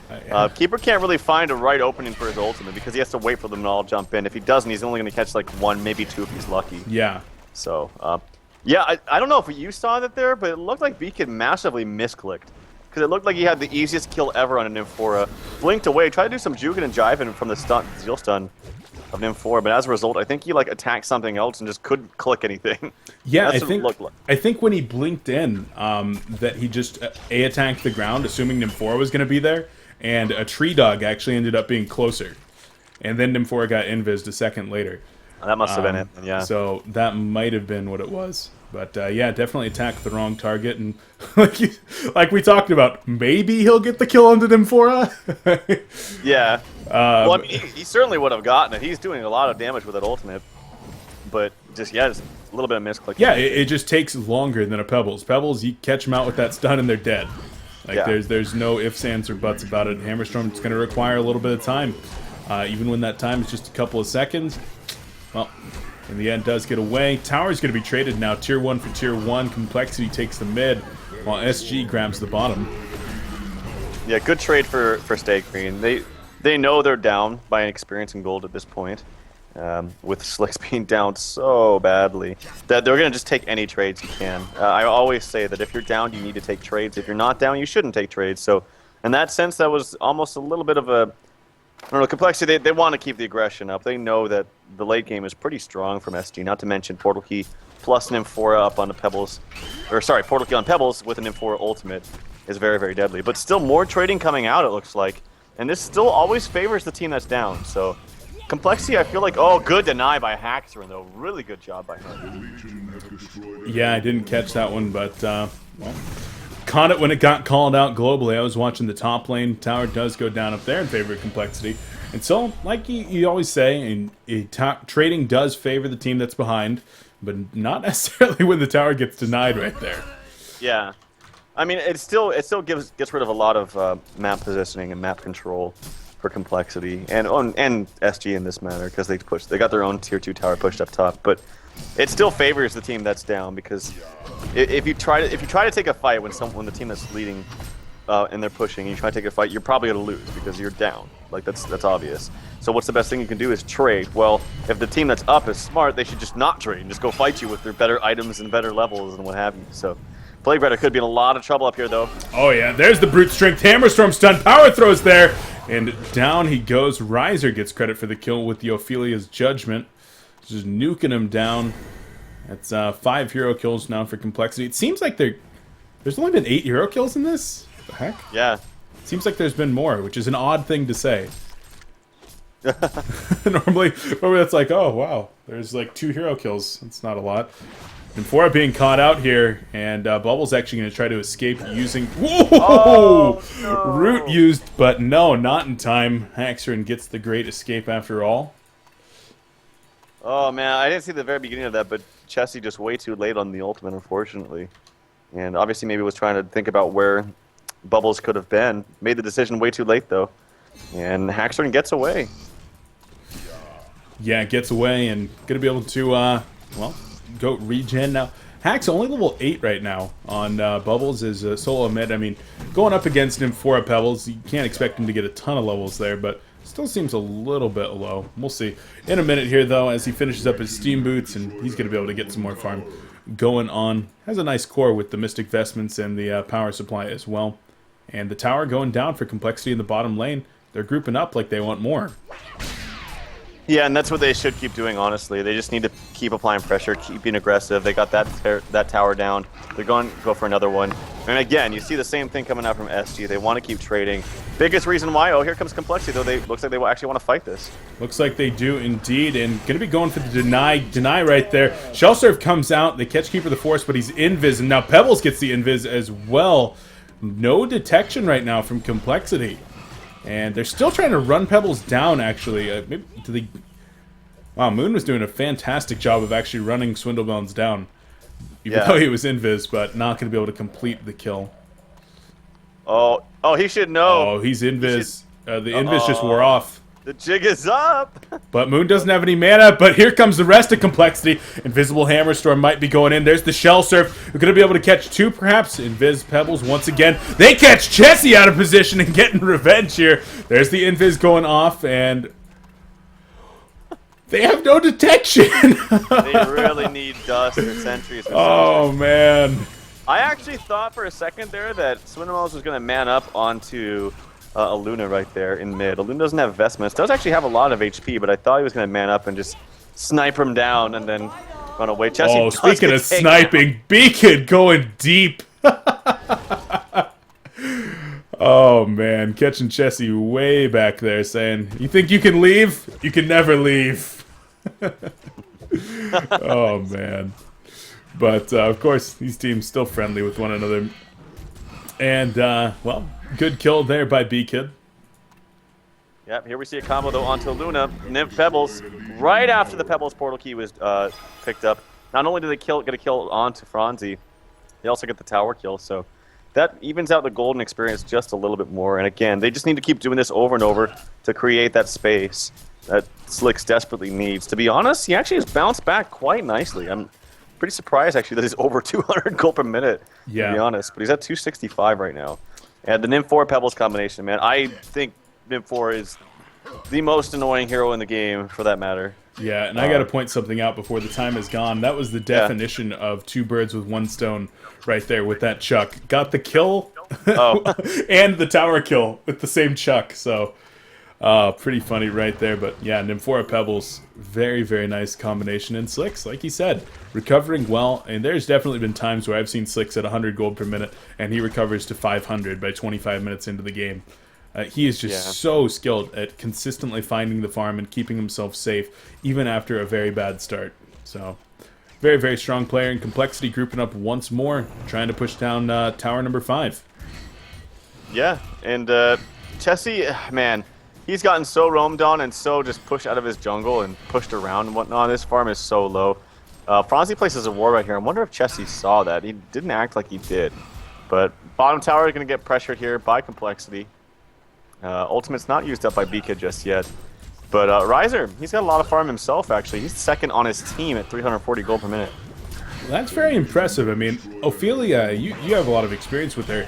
[SPEAKER 2] Keeper can't really find a right opening for his ultimate because he has to wait for them to all jump in. If he doesn't, he's only going to catch like 1, maybe 2 if he's lucky.
[SPEAKER 1] Yeah.
[SPEAKER 2] So, yeah, I don't know if you saw that there, but it looked like Beacon massively misclicked. Because it looked like he had the easiest kill ever on a Nymphora. Blinked away, tried to do some juking and jiving from the Zeal Stun of Nymphora, but as a result, I think he like attacked something else and just couldn't click anything.
[SPEAKER 1] Yeah,
[SPEAKER 2] That's what it looked like.
[SPEAKER 1] I think when he blinked in, that he just attacked the ground, assuming Nymphora was going to be there, and a tree dog actually ended up being closer, and then Nymphora got invised a second later.
[SPEAKER 2] That must have been it. Yeah.
[SPEAKER 1] So that might have been what it was. But yeah, definitely attacked the wrong target, and like we talked about, maybe he'll get the kill onto Nymphora.
[SPEAKER 2] Yeah. Well, I mean, he certainly would have gotten it. He's doing a lot of damage with that ultimate, but just just a little bit of misclick.
[SPEAKER 1] Yeah, it just takes longer than a Pebbles. Pebbles, you catch them out with that stun and they're dead. Like there's no ifs, ands, or buts about it. Hammerstorm's going to require a little bit of time, even when that time is just a couple of seconds. Well. In the end, does get away. Tower's going to be traded now. Tier 1 for Tier 1. Complexity takes the mid, while SG grabs the bottom.
[SPEAKER 2] Yeah, good trade for stayGreen. They know they're down by an experience in gold at this point, with Slicks being down so badly, that they're going to just take any trades you can. I always say that if you're down, you need to take trades. If you're not down, you shouldn't take trades. So, in that sense, that was almost a little bit of a... I don't know, Complexity, they want to keep the aggression up. They know that the late game is pretty strong from SG, not to mention Portal Key plus Nymphora up on the Pebbles. Or, sorry, Portal Key on Pebbles with a Nymphora ultimate is very, very deadly. But still more trading coming out, it looks like. And this still always favors the team that's down. So, Complexity, I feel like, oh, good deny by Haxer, though. Really good job by him.
[SPEAKER 1] Yeah, I didn't catch that one, but, well... Caught it when it got called out globally. I was watching the top lane. Tower does go down up there in favor of Complexity. And so, like you always say, trading does favor the team that's behind, but not necessarily when the tower gets denied right there.
[SPEAKER 2] Yeah. I mean, it still gets rid of a lot of map positioning and map control for Complexity and SG in this matter, because they got their own Tier 2 tower pushed up top. But it still favors the team that's down, because if you try to take a fight when the team that's leading and they're pushing, and you try to take a fight, you're probably gonna lose because you're down. Like that's obvious. So what's the best thing you can do is trade. Well, if the team that's up is smart, they should just not trade and just go fight you with their better items and better levels and what have you. So Plague Rider could be in a lot of trouble up here, though.
[SPEAKER 1] Oh yeah, there's the brute strength. Hammerstorm stun. Power throws there, and down he goes. Riser gets credit for the kill with the Ophelia's Judgment. Just nuking him down. That's 5 hero kills now for Complexity. It seems like there's only been 8 hero kills in this. What the heck?
[SPEAKER 2] Yeah.
[SPEAKER 1] Seems like there's been more, which is an odd thing to say. Normally that's like, oh wow, there's like 2 hero kills. That's not a lot. Nymphora being caught out here, and Bubble's actually going to try to escape using... Whoa!
[SPEAKER 2] Oh, no.
[SPEAKER 1] Root used, but no, not in time. Haxerin gets the great escape after all.
[SPEAKER 2] Oh man, I didn't see the very beginning of that, but Chessie just way too late on the ultimate, unfortunately. And obviously maybe was trying to think about where Bubbles could have been. Made the decision way too late, though. And Haxorn gets away.
[SPEAKER 1] Yeah, gets away and going to be able to, well, go regen now. Hack's only level 8 right now on Bubbles is solo mid. I mean, going up against him for a Pebbles, you can't expect him to get a ton of levels there, but still seems a little bit low. We'll see. In a minute here, though, as he finishes up his Steam Boots, and he's going to be able to get some more farm going on. Has a nice core with the Mystic Vestments and the power supply as well. And the tower going down for Complexity in the bottom lane. They're grouping up like they want more.
[SPEAKER 2] Yeah, and that's what they should keep doing, honestly. They just need to keep applying pressure, keep being aggressive. They got that tower down. They're going to go for another one. And again, you see the same thing coming out from SG. They want to keep trading. Biggest reason why, oh, here comes Complexity, though. Looks like they actually want to fight this.
[SPEAKER 1] Looks like they do indeed, and going to be going for the deny right there. Shell Surf comes out. They catch Keeper of the Forest, but he's invis, and now Pebbles gets the invis as well. No detection right now from Complexity. And they're still trying to run Pebbles down, actually. Maybe do they... Wow, Moon was doing a fantastic job of actually running Swindlebones down. Even though he was invis, but not going to be able to complete the kill.
[SPEAKER 2] Oh, he should know.
[SPEAKER 1] Oh, he's invis. The invis just wore off.
[SPEAKER 2] The jig is up.
[SPEAKER 1] But Moon doesn't have any mana, but here comes the rest of Complexity. Invisible Hammer Storm might be going in. There's the Shell Surf. We're going to be able to catch two, perhaps. Invis Pebbles once again. They catch Chessie out of position and getting revenge here. There's the Invis going off, and they have no detection.
[SPEAKER 2] They really need dust or sentries. Or
[SPEAKER 1] oh, man.
[SPEAKER 2] I actually thought for a second there that Swindlebones was going to man up onto a Luna right there in mid. Luna doesn't have vestments. Does actually have a lot of HP, but I thought he was going to man up and just snipe him down and then run away. Chessie
[SPEAKER 1] oh, speaking of sniping, Beacon going deep. Oh, man. Catching Chessie way back there saying, you think you can leave? You can never leave. Oh, man. But, of course, these teams still friendly with one another. And, well, good kill there by B-Kid.
[SPEAKER 2] Yep, here we see a combo, though, onto Luna. Nymph Pebbles, right after the Pebbles portal key was picked up. Not only did they get a kill onto Franzi, they also get the tower kill, so that evens out the golden experience just a little bit more. And again, they just need to keep doing this over and over to create that space that Slicks desperately needs. To be honest, he actually has bounced back quite nicely. I'm pretty surprised, actually, that he's over 200 gold per minute, to be honest. But he's at 265 right now. And the Nymph 4 Pebbles combination, man, I think Nymph 4 is the most annoying hero in the game, for that matter.
[SPEAKER 1] Yeah, and I got to point something out before the time is gone. That was the definition of two birds with one stone right there with that Chuck. Got the kill and the tower kill with the same Chuck. So, pretty funny right there. But yeah, Nymphora Pebbles, very, very nice combination. And Slicks, like he said, recovering well. And there's definitely been times where I've seen Slicks at 100 gold per minute, and he recovers to 500 by 25 minutes into the game. He is just so skilled at consistently finding the farm and keeping himself safe, even after a very bad start. So, very, very strong player. And Complexity grouping up once more, trying to push down tower number 5.
[SPEAKER 2] Yeah, and Chessie, man, he's gotten so roamed on and so just pushed out of his jungle and pushed around and whatnot. This farm is so low. Franzi places a ward right here. I wonder if Chessie saw that. He didn't act like he did. But bottom tower is going to get pressured here by Complexity. Ultimate's not used up by B-Kid just yet. But Riser, he's got a lot of farm himself, actually. He's second on his team at 340 gold per minute.
[SPEAKER 1] Well, that's very impressive. I mean, Ophelia, you have a lot of experience with her.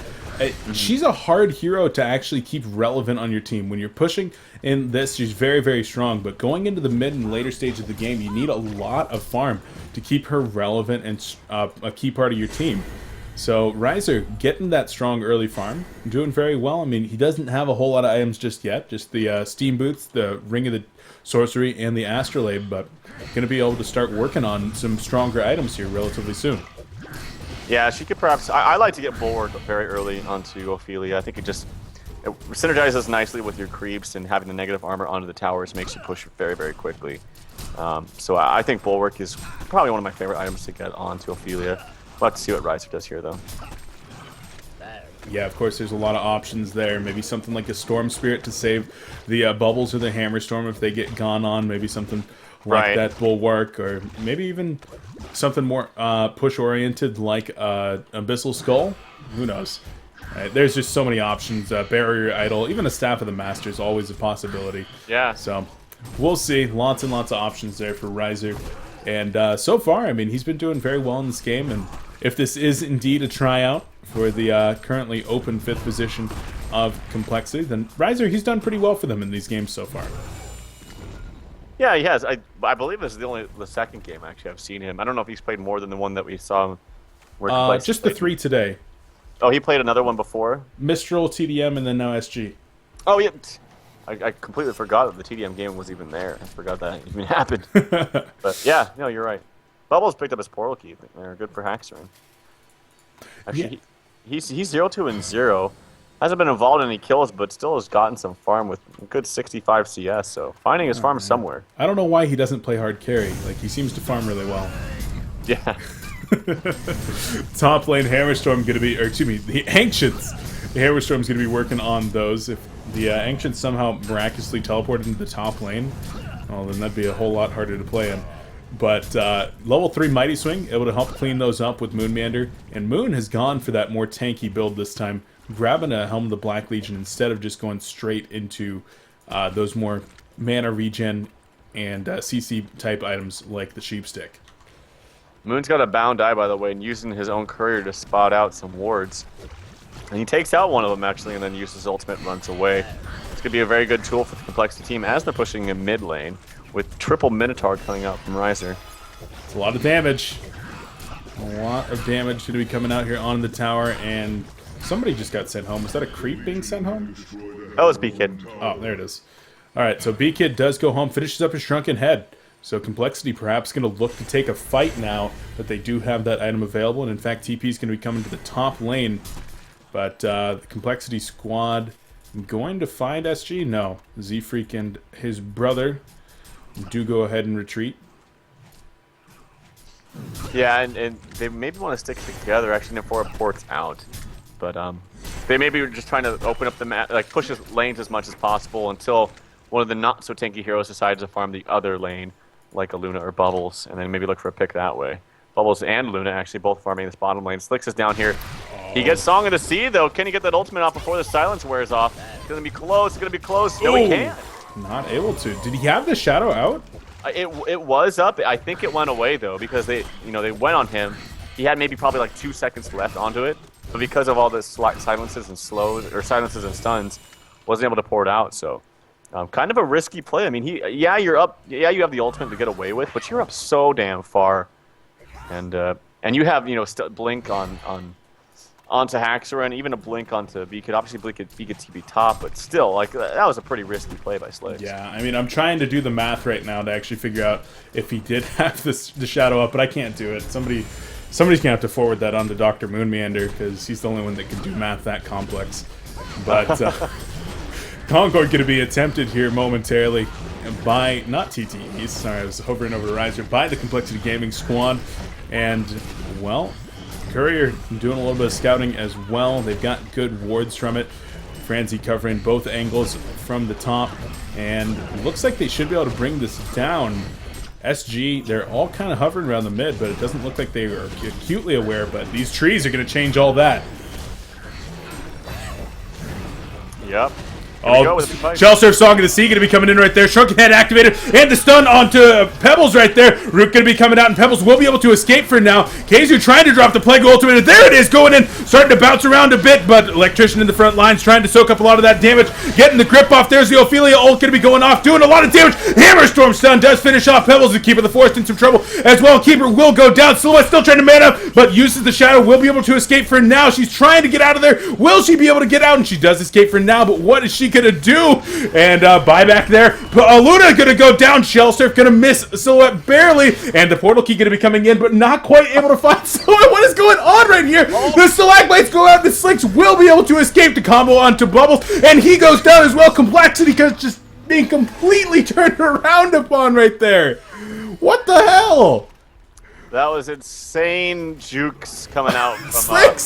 [SPEAKER 1] She's a hard hero to actually keep relevant on your team. When you're pushing in this, she's very, very strong. But going into the mid and later stage of the game, you need a lot of farm to keep her relevant and a key part of your team. So, Riser getting that strong early farm, doing very well. I mean, he doesn't have a whole lot of items just yet. Just the Steam Boots, the Ring of the Sorcery, and the Astrolabe. But going to be able to start working on some stronger items here relatively soon.
[SPEAKER 2] Yeah, she could perhaps... I like to get Bulwark very early onto Ophelia. I think it synergizes nicely with your creeps, and having the negative armor onto the towers makes you push very, very quickly. So I think Bulwark is probably one of my favorite items to get onto Ophelia. We'll have to see what Riser does here, though.
[SPEAKER 1] Yeah, of course, there's a lot of options there. Maybe something like a Storm Spirit to save the Bubbles or the Hammer Storm if they get gone on. Maybe something like that Bulwark, or maybe even something more push-oriented like Abyssal Skull. Who knows? Right, there's just so many options. Barrier idol, even a staff of the master is always a possibility.
[SPEAKER 2] Yeah.
[SPEAKER 1] So we'll see. Lots and lots of options there for Riser. And so far, I mean, he's been doing very well in this game. And if this is indeed a tryout for the currently open 5th position of Complexity, then Riser, he's done pretty well for them in these games so far.
[SPEAKER 2] Yeah, he has. I believe this is the second game actually I've seen him. I don't know if he's played more than the one that we saw. Where
[SPEAKER 1] just the 3 today.
[SPEAKER 2] Oh, he played another one before?
[SPEAKER 1] Mistral, TDM, and then now SG.
[SPEAKER 2] Oh, yeah. I completely forgot that the TDM game was even there. I forgot that even happened. But yeah, no, you're right. Bubbles picked up his portal key. They're good for Haxorn. Actually, yeah. He's 0-2-0. Hasn't been involved in any kills, but still has gotten some farm with a good 65 CS. So finding his farm somewhere.
[SPEAKER 1] I don't know why he doesn't play hard carry. Like, he seems to farm really well.
[SPEAKER 2] Yeah.
[SPEAKER 1] Top lane Hammerstorm going to be, or excuse me, the Ancients. The Hammerstorm's going to be working on those. If the Ancients somehow miraculously teleported into the top lane, well, then that'd be a whole lot harder to play in. But level 3 Mighty Swing, able to help clean those up with Moonmeander. And Moon has gone for that more tanky build this time, grabbing a Helm of the Black Legion instead of just going straight into those more mana regen and CC type items like the Sheepstick.
[SPEAKER 2] Moon's got a bound eye, by the way, and using his own courier to spot out some wards. And he takes out one of them, actually, and then uses his ultimate and runs away. It's going to be a very good tool for the Complexity team as they're pushing in mid lane with triple Minotaur coming out from Riser.
[SPEAKER 1] It's a lot of damage. A lot of damage going to be coming out here on the tower, and somebody just got sent home. Was that a creep being sent home?
[SPEAKER 2] That was B-Kid.
[SPEAKER 1] Oh, there it is. All right, so B-Kid does go home, finishes up his Shrunken Head. So Complexity perhaps going to look to take a fight now that they do have that item available. And in fact, TP is going to be coming to the top lane. But the Complexity squad going to find SG? No. Z-Freak and his brother do go ahead and retreat.
[SPEAKER 2] Yeah, and they maybe want to stick together actually before it ports out. But they maybe were just trying to open up the map, like push his lanes as much as possible until one of the not-so-tanky heroes decides to farm the other lane, like a Luna or Bubbles, and then maybe look for a pick that way. Bubbles and Luna actually both farming this bottom lane. Slicks is down here. He gets Song of the Sea, though. Can he get that ultimate off before the silence wears off? It's going to be close. It's going to be close. No, he can't.
[SPEAKER 1] Not able to. Did he have the shadow out?
[SPEAKER 2] It was up. I think it went away, though, because they went on him. He had maybe probably like 2 seconds left onto it, but because of all the silences and silences and stuns, wasn't able to pour it out, so... kind of a risky play. I mean, you're up. Yeah, you have the ultimate to get away with, but you're up so damn far, and you have blink onto Haxor and even a blink onto B-Kid. Obviously, B-Kid TP top, but still, like that was a pretty risky play by Slicks.
[SPEAKER 1] Yeah, I mean, I'm trying to do the math right now to actually figure out if he did have the shadow up, but I can't do it. Somebody's gonna have to forward that on to Dr. Moonmeander because he's the only one that can do math that complex. But. Kongor going to be attempted here momentarily by, not TTEs, sorry, I was hovering over the Riser, by the Complexity Gaming squad. And, well, Courier doing a little bit of scouting as well. They've got good wards from it. Franzi covering both angles from the top. And looks like they should be able to bring this down. SG, they're all kind of hovering around the mid, but it doesn't look like they are acutely aware. But these trees are going to change all that.
[SPEAKER 2] Yep.
[SPEAKER 1] Oh, Shellsurf Song of the Sea going to be coming in right there. Shrunken Head activated, and the stun onto Pebbles right there. Rook going to be coming out, and Pebbles will be able to escape for now. Kaizu trying to drop the Plague Ultimate, and there it is, going in, starting to bounce around a bit, but Electrician in the front lines trying to soak up a lot of that damage, getting the grip off. There's the Ophelia ult going to be going off, doing a lot of damage. Hammerstorm stun does finish off Pebbles, and Keeper of the Forest in some trouble as well. Keeper will go down. Silhouette still trying to man up, but uses the shadow, will be able to escape for now. She's trying to get out of there. Will she be able to get out? And she does escape for now, but what is she going to do? And buyback there. Luna going to go down. Shellsurf going to miss Silhouette barely. And the portal key going to be coming in, but not quite able to find Silhouette. What is going on right here? Oh. The Stalagmites go out. The Slicks will be able to escape to combo onto Bubbles. And he goes down as well. Complexity because just being completely turned around upon right there. What the hell?
[SPEAKER 2] That was insane jukes coming out
[SPEAKER 1] from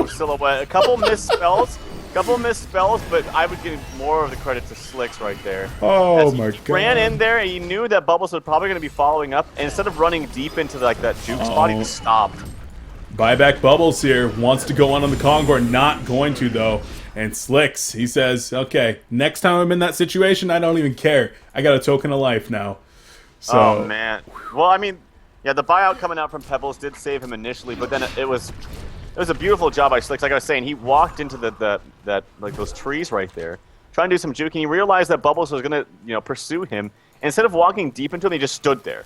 [SPEAKER 2] Silhouette. A couple missed spells. But I would give more of the credit to Slicks right there.
[SPEAKER 1] Oh my god.
[SPEAKER 2] He ran in there and he knew that Bubbles was probably going to be following up. And instead of running deep into like that juke spot, he just stopped.
[SPEAKER 1] Buyback Bubbles here. Wants to go on the Kongor. Not going to, though. And Slicks, he says, okay, next time I'm in that situation, I don't even care. I got a token of life now. So,
[SPEAKER 2] oh, man. Well, I mean, yeah, the buyout coming out from Pebbles did save him initially, but then it was a beautiful job by Slicks. Like I was saying, he walked into that like those trees right there, trying to do some juking. He realized that Bubbles was going to, pursue him. Instead of walking deep into him, he just stood there.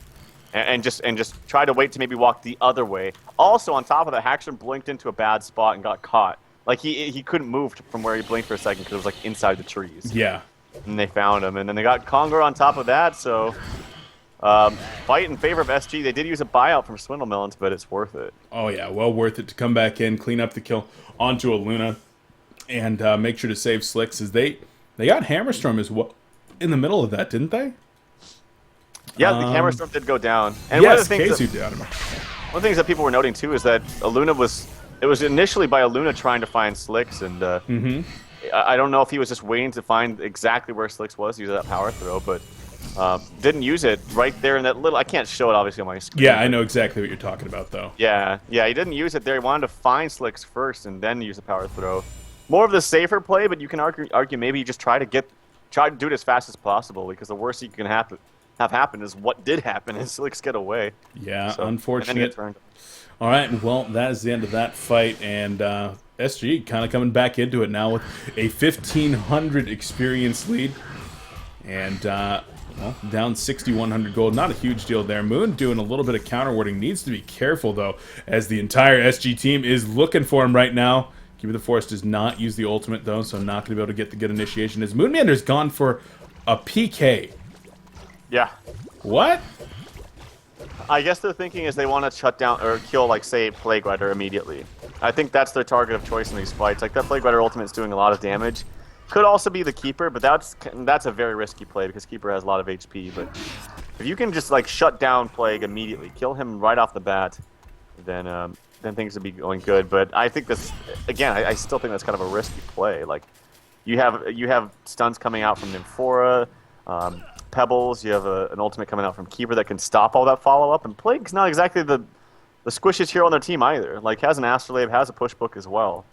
[SPEAKER 2] And just try to wait to maybe walk the other way. Also, on top of that, Hackstrom blinked into a bad spot and got caught. Like, he couldn't move from where he blinked for a second because it was, like, inside the trees.
[SPEAKER 1] yeah.
[SPEAKER 2] And they found him. And then they got Kongor on top of that, so... fight in favor of SG. They did use a buyout from Swindle Melons, but it's worth it.
[SPEAKER 1] Oh, yeah, well worth it to come back in, clean up the kill onto a Luna, and make sure to save Slicks, as they got Hammerstorm as well in the middle of that, didn't they?
[SPEAKER 2] Yeah, the Hammerstorm did go down. And
[SPEAKER 1] yes,
[SPEAKER 2] one of the things that people were noting too is that it was initially by Aluna trying to find Slicks, and I don't know if he was just waiting to find exactly where Slicks was, use that power throw, but didn't use it right there in that little. I can't show it obviously on my screen.
[SPEAKER 1] Yeah, I know exactly what you're talking about, though.
[SPEAKER 2] Yeah, he didn't use it there. He wanted to find Slicks first and then use the power throw. More of the safer play, but you can argue maybe you just try to do it as fast as possible, because the worst you can have happen is what did happen, and Slicks get away.
[SPEAKER 1] Yeah,
[SPEAKER 2] so,
[SPEAKER 1] unfortunate. All right, well, that is the end of that fight, and SG kind of coming back into it now with a 1,500 experience lead, and well, down 6,100 gold. Not a huge deal there. Moon doing a little bit of counter warding. Needs to be careful, though, as the entire SG team is looking for him right now. Keeper of the Forest does not use the ultimate, though, so not going to be able to get the good initiation. As Moonmander's gone for a PK.
[SPEAKER 2] Yeah.
[SPEAKER 1] What?
[SPEAKER 2] I guess the thinking is they want to shut down or kill, like, say, Plague Rider immediately. I think that's their target of choice in these fights. Like, that Plague Rider ultimate is doing a lot of damage. Could also be the Keeper, but that's a very risky play because Keeper has a lot of HP. But if you can just, like, shut down Plague immediately, kill him right off the bat, then things would be going good. But I think this, again, I still think that's kind of a risky play. Like, you have stuns coming out from Nymphora, Pebbles, you have an ultimate coming out from Keeper that can stop all that follow-up, and Plague's not exactly the squishiest hero on their team either. Like, has an Astrolabe, has a push book as well.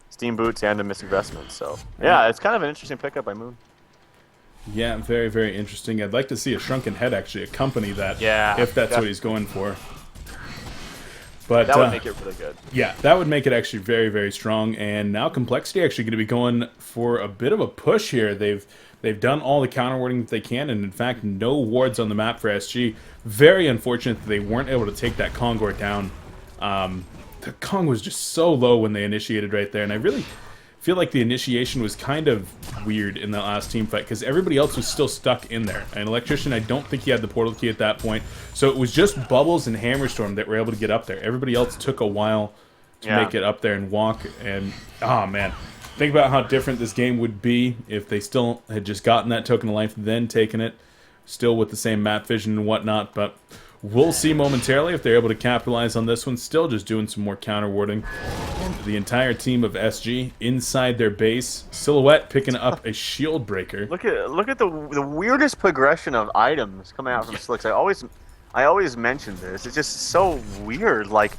[SPEAKER 2] Steam Boots and a Mystic Vestment, so yeah, it's kind of an interesting pickup by Moon.
[SPEAKER 1] Yeah, very, very interesting. I'd like to see a Shrunken Head actually accompany that, if that's what he's going for. But
[SPEAKER 2] that would make it really good.
[SPEAKER 1] Yeah, that would make it actually very, very strong. And now Complexity actually going to be going for a bit of a push here. They've done all the counter warding that they can, and in fact, no wards on the map for SG. Very unfortunate that they weren't able to take that Kongor down. The Kong was just so low when they initiated right there, and I really feel like the initiation was kind of weird in the last team fight because everybody else was still stuck in there. And Electrician, I don't think he had the portal key at that point, so it was just Bubbles and Hammerstorm that were able to get up there. Everybody else took a while to make it up there and walk, and oh man. Think about how different this game would be if they still had just gotten that token of life, then taken it, still with the same map vision and whatnot, but we'll see momentarily if they're able to capitalize on this one. Still just doing some more counter warding. The entire team of SG inside their base. Silhouette picking up a shield breaker.
[SPEAKER 2] Look at the weirdest progression of items coming out from Slicks. I always mention this. It's just so weird. Like,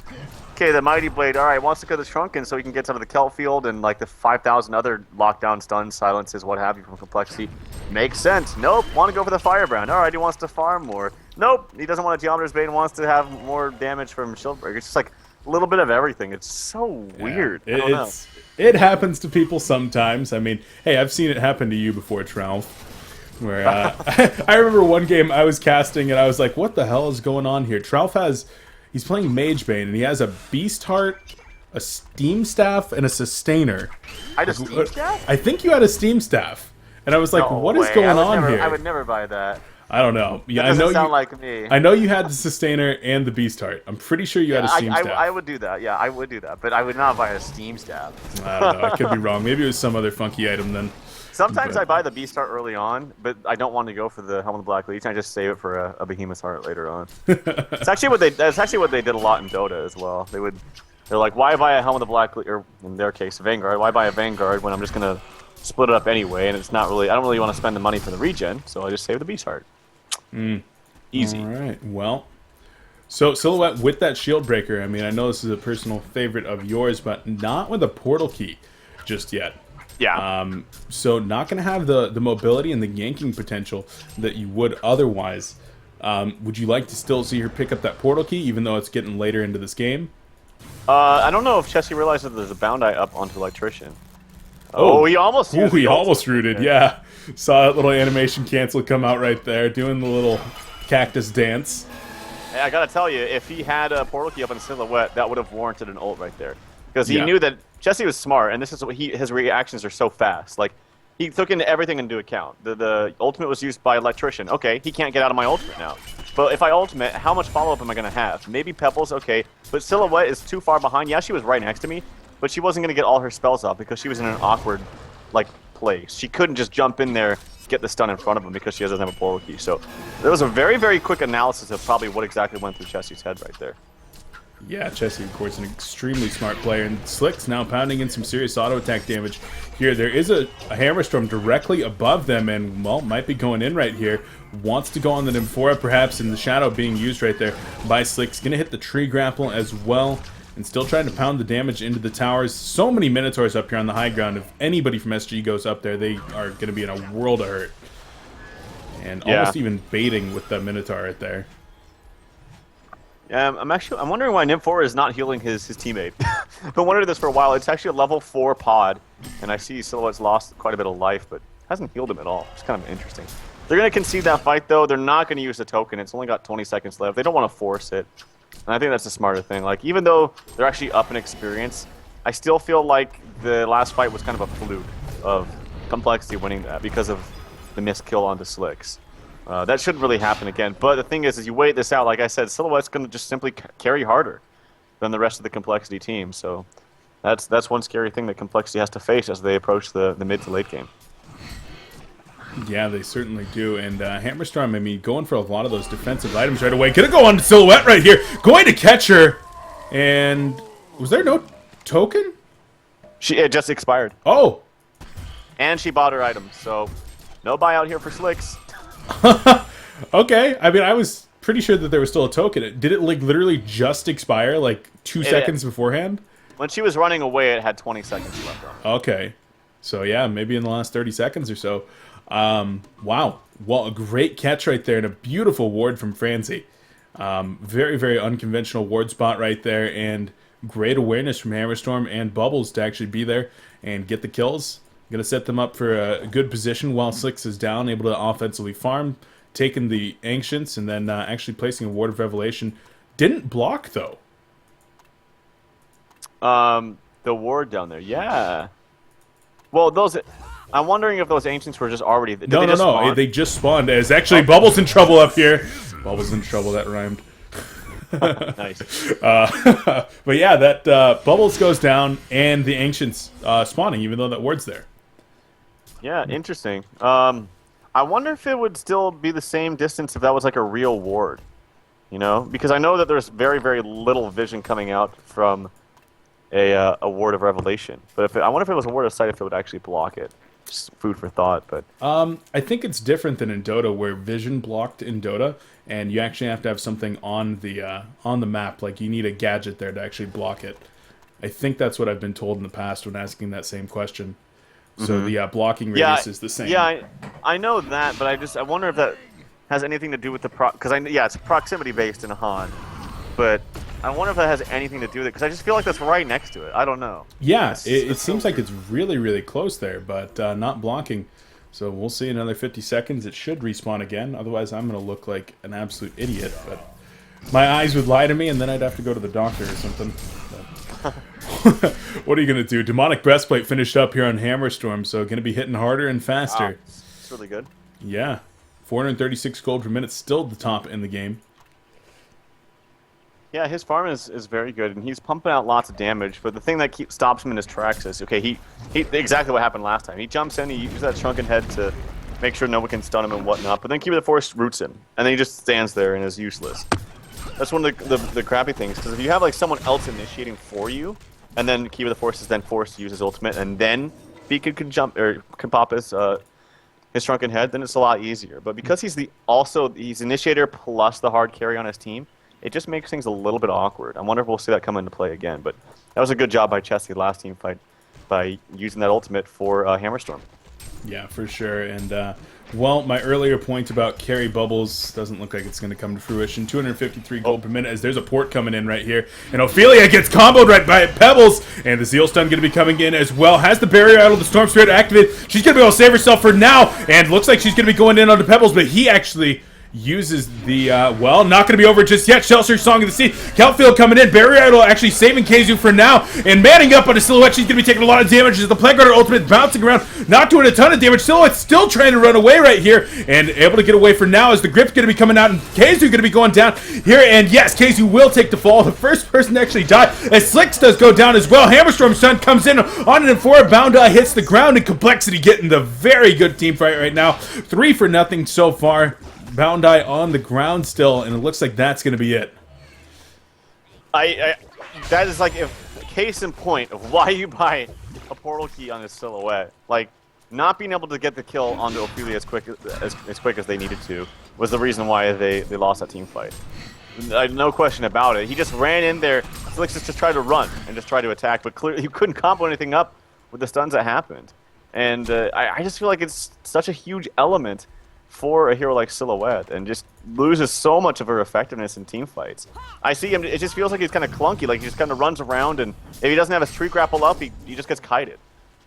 [SPEAKER 2] okay, the Mighty Blade, alright, wants to go to the Shrunken so he can get some of the Kelp Field and like the 5,000 other lockdown stuns, silences, what have you from Complexity. Makes sense. Nope, want to go for the Firebrand. Alright, he wants to farm more. Nope, he doesn't want a Geometer's Bane and wants to have more damage from Shieldbreaker. It's just like a little bit of everything. It's so weird. I don't know.
[SPEAKER 1] It happens to people sometimes. I mean, hey, I've seen it happen to you before, Tralf. Where I remember one game I was casting and I was like, what the hell is going on here? Tralf he's playing Mage Bane and he has a Beast Heart, a Steam Staff, and a Sustainer.
[SPEAKER 2] I had a Steam Staff?
[SPEAKER 1] I think you had a Steam Staff. And I was like, what is going on here?
[SPEAKER 2] I would never buy that.
[SPEAKER 1] I don't know. Yeah,
[SPEAKER 2] that doesn't sound like me.
[SPEAKER 1] I know you had the Sustainer and the Beast Heart. I'm pretty sure you had a Steam Staff.
[SPEAKER 2] I would do that. Yeah, I would do that. But I would not buy a Steam Staff.
[SPEAKER 1] I don't know. I could be wrong. Maybe it was some other funky item then.
[SPEAKER 2] Sometimes I buy the Beast Heart early on, but I don't want to go for the Helm of the Black Leech. I just save it for a Behemoth Heart later on. That's actually what they did a lot in Dota as well. They're like, why buy a Helm of the Black Leech, or in their case, Vanguard? Why buy a Vanguard when I'm just gonna split it up anyway? And it's not really. I don't really want to spend the money for the regen, so I just save the Beast Heart. Easy.
[SPEAKER 1] All right. Well, So Silhouette with that shield breaker. I mean, I know this is a personal favorite of yours, but not with a portal key just yet.
[SPEAKER 2] Yeah.
[SPEAKER 1] So not going to have the mobility and the yanking potential that you would otherwise. Would you like to still see her pick up that portal key, even though it's getting later into this game?
[SPEAKER 2] I don't know if Chessie realizes there's a bound eye up onto Electrician. Oh, he almost used
[SPEAKER 1] he
[SPEAKER 2] the
[SPEAKER 1] almost rooted, yeah. Saw that little animation cancel come out right there, doing the little cactus dance.
[SPEAKER 2] Hey, I gotta tell you, if he had a portal key up in Silhouette, that would have warranted an ult right there. Because he knew that Chessie was smart, and this is what his reactions are so fast. Like, he took into everything into account. The ultimate was used by Electrician. Okay, he can't get out of my ultimate now. But if I ultimate, how much follow-up am I going to have? Maybe Pebbles, okay. But Silhouette is too far behind. Yeah, she was right next to me, but she wasn't going to get all her spells off because she was in an awkward, like, place. She couldn't just jump in there, get the stun in front of him because she doesn't have a portal key. So there was a very, very quick analysis of probably what exactly went through Chessie's head right there.
[SPEAKER 1] Yeah, Chessie, of course, an extremely smart player, and Slick's now pounding in some serious auto attack damage here. There is a Hammer Storm directly above them, and, well, might be going in right here. Wants to go on the Nymphora, perhaps, in the shadow being used right there by Slick's. Gonna hit the tree grapple as well, and still trying to pound the damage into the towers. So many Minotaurs up here on the high ground. If anybody from SG goes up there, they are gonna be in a world of hurt. And almost even baiting with the Minotaur right there.
[SPEAKER 2] I'm wondering why Nymphora is not healing his teammate. I've been wondering this for a while. It's actually a level 4 pod, and I see Silhouette's lost quite a bit of life, but hasn't healed him at all. It's kind of interesting. They're going to concede that fight, though. They're not going to use the token. It's only got 20 seconds left. They don't want to force it, and I think that's the smarter thing. Like, even though they're actually up in experience, I still feel like the last fight was kind of a fluke of Complexity winning that because of the missed kill onto Slicks. That shouldn't really happen again. But the thing is you wait this out, like I said, Silhouette's going to just simply carry harder than the rest of the Complexity team. So that's one scary thing that Complexity has to face as they approach the mid to late game.
[SPEAKER 1] Yeah, they certainly do. And Hammerstorm, I mean, going for a lot of those defensive items right away. Gonna go on to Silhouette right here. Going to catch her. And was there no token?
[SPEAKER 2] It just expired.
[SPEAKER 1] Oh.
[SPEAKER 2] And she bought her items, so no buyout here for Slicks.
[SPEAKER 1] Okay, I mean, I was pretty sure that there was still a token. Did it like literally just expire like 2 seconds beforehand?
[SPEAKER 2] When she was running away, it had 20 seconds left on it.
[SPEAKER 1] Okay, so yeah, maybe in the last 30 seconds or so. Wow, well, a great catch right there and a beautiful ward from Francie. Very, very unconventional ward spot right there, and great awareness from Hammerstorm and Bubbles to actually be there and get the kills. Going to set them up for a good position while Slicks is down, able to offensively farm, taking the Ancients, and then actually placing a Ward of Revelation. Didn't block, though.
[SPEAKER 2] The ward down there, yeah. Well, I'm wondering if those Ancients were just already...
[SPEAKER 1] No, they just spawned. There's actually Bubbles in trouble up here. Bubbles in trouble, that rhymed.
[SPEAKER 2] Nice.
[SPEAKER 1] But yeah, that Bubbles goes down, and the Ancients spawning, even though that ward's there.
[SPEAKER 2] Yeah, interesting. I wonder if it would still be the same distance if that was like a real ward. You know? Because I know that there's very, very little vision coming out from a ward of Revelation. But I wonder if it was a ward of sight, if it would actually block it. Just food for thought, but...
[SPEAKER 1] I think it's different than in Dota, where vision blocked in Dota, and you actually have to have something on the map. Like, you need a gadget there to actually block it. I think that's what I've been told in the past when asking that same question. So the blocking radius is the same.
[SPEAKER 2] Yeah, I know that, but I wonder if that has anything to do with the because it's proximity based in Han, but I wonder if that has anything to do with it because I just feel like that's right next to it. I don't know.
[SPEAKER 1] Yeah, it seems like it's really, really close there, but not blocking. So we'll see another 50 seconds. It should respawn again. Otherwise, I'm going to look like an absolute idiot. But my eyes would lie to me, and then I'd have to go to the doctor or something. What are you going to do? Demonic Breastplate finished up here on Hammerstorm, so going to be hitting harder and faster.
[SPEAKER 2] Wow. It's really good.
[SPEAKER 1] Yeah. 436 gold per minute, still the top in the game.
[SPEAKER 2] Yeah, his farm is very good, and he's pumping out lots of damage, but the thing that stops him in his tracks is, okay, he exactly what happened last time. He jumps in, he uses that shrunken head to make sure no one can stun him and whatnot, but then Keeper of the Forest roots him, and then he just stands there and is useless. That's one of the crappy things, because if you have like someone else initiating for you, and then Keeper of the Forest is then forced to use his ultimate, and then Beacon can jump, or can pop his shrunken head, then it's a lot easier. But because he's initiator plus the hard carry on his team, it just makes things a little bit awkward. I wonder if we'll see that come into play again. But that was a good job by Chesky last team fight by using that ultimate for Hammerstorm.
[SPEAKER 1] Yeah, for sure. And, well, my earlier point about carry bubbles doesn't look like it's going to come to fruition. 253 gold per minute as there's a port coming in right here. And Ophelia gets comboed right by Pebbles. And the Zeal Stun going to be coming in as well. Has the barrier idol, the Storm Spirit activated. She's going to be able to save herself for now. And looks like she's going to be going in onto Pebbles, but he actually uses the, well, not going to be over just yet. Shellsearch, Song of the Sea. Kelfield coming in. Barrier Idol actually saving Keizu for now. And manning up on a Silhouette. She's going to be taking a lot of damage as the Plague Rider ultimate bouncing around. Not doing a ton of damage. Silhouette's still trying to run away right here. And able to get away for now as the Grip's going to be coming out. And Keizu going to be going down here. And yes, Keizu will take the fall. The first person to actually die as Slicks does go down as well. Hammerstorm's son comes in on an M4. Bound Eye hits the ground. And Complexity getting the very good team fight right now. 3-0 so far. Bound Eye on the ground still, and it looks like that's going to be it.
[SPEAKER 2] That is like a case in point of why you buy a portal key on a Silhouette. Like, not being able to get the kill onto Ophelia as quick as they needed to was the reason why they lost that team fight. No question about it. He just ran in there. Felix just tried to run and just tried to attack, but clearly he couldn't combo anything up with the stuns that happened. And I just feel like it's such a huge element for a hero like Silhouette, and just loses so much of her effectiveness in team fights. I see him, it just feels like he's kind of clunky, like he just kind of runs around, and if he doesn't have his tree grapple up, he just gets kited.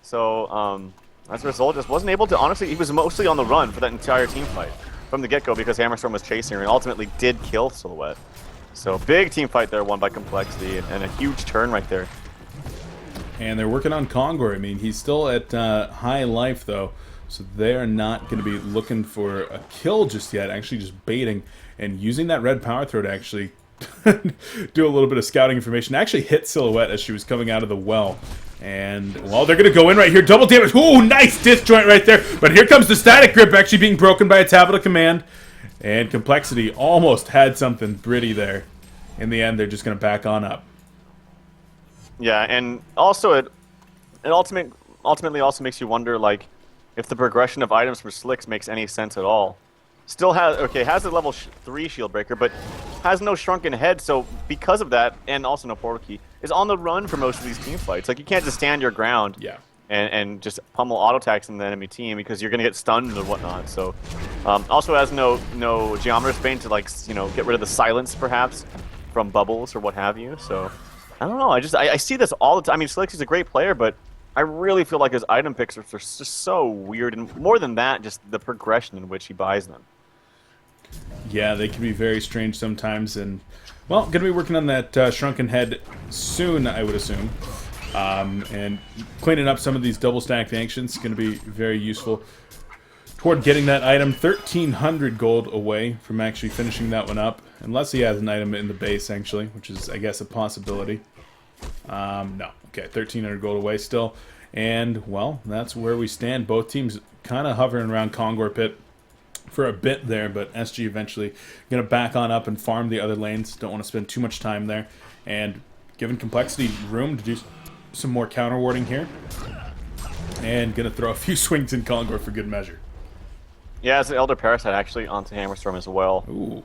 [SPEAKER 2] So, as a result, just wasn't able to, honestly, he was mostly on the run for that entire team fight from the get-go because Hammerstorm was chasing her and ultimately did kill Silhouette. So, big team fight there, won by Complexity, and a huge turn right there.
[SPEAKER 1] And they're working on Kongor. I mean, he's still at high life, though. So they're not going to be looking for a kill just yet, actually just baiting and using that red power throw to actually do a little bit of scouting information. Actually hit Silhouette as she was coming out of the well. And, well, they're going to go in right here. Double damage. Ooh, nice disjoint right there. But here comes the static grip actually being broken by a tablet of command. And Complexity almost had something pretty there. In the end, they're just going to back on up.
[SPEAKER 2] Yeah, and also it ultimately also makes you wonder, like, if the progression of items for Slicks makes any sense at all. Still has, has a level 3 shield breaker, but has no shrunken head, so because of that, and also no portal key, is on the run for most of these team fights. Like, you can't just stand your ground and just pummel auto attacks in the enemy team because you're going to get stunned or whatnot. So, also has no Geometer's Bane to, like, you know, get rid of the silence, perhaps, from bubbles or what have you. So, I don't know. I see this all the time. I mean, Slicks is a great player, but I really feel like his item picks are just so weird, and more than that, just the progression in which he buys them.
[SPEAKER 1] Yeah, they can be very strange sometimes, and, well, going to be working on that shrunken head soon, I would assume. And cleaning up some of these double-stacked ancients is going to be very useful toward getting that item. 1,300 gold away from actually finishing that one up, unless he has an item in the base, actually, which is, I guess, a possibility. No. Okay, 1,300 gold away still. And, well, that's where we stand. Both teams kind of hovering around Kongor pit for a bit there, but SG eventually going to back on up and farm the other lanes. Don't want to spend too much time there. And giving Complexity room to do some more counter warding here. And going to throw a few swings in Kongor for good measure.
[SPEAKER 2] Yeah, it's an Elder Parasite actually onto Hammerstorm as well.
[SPEAKER 1] Ooh.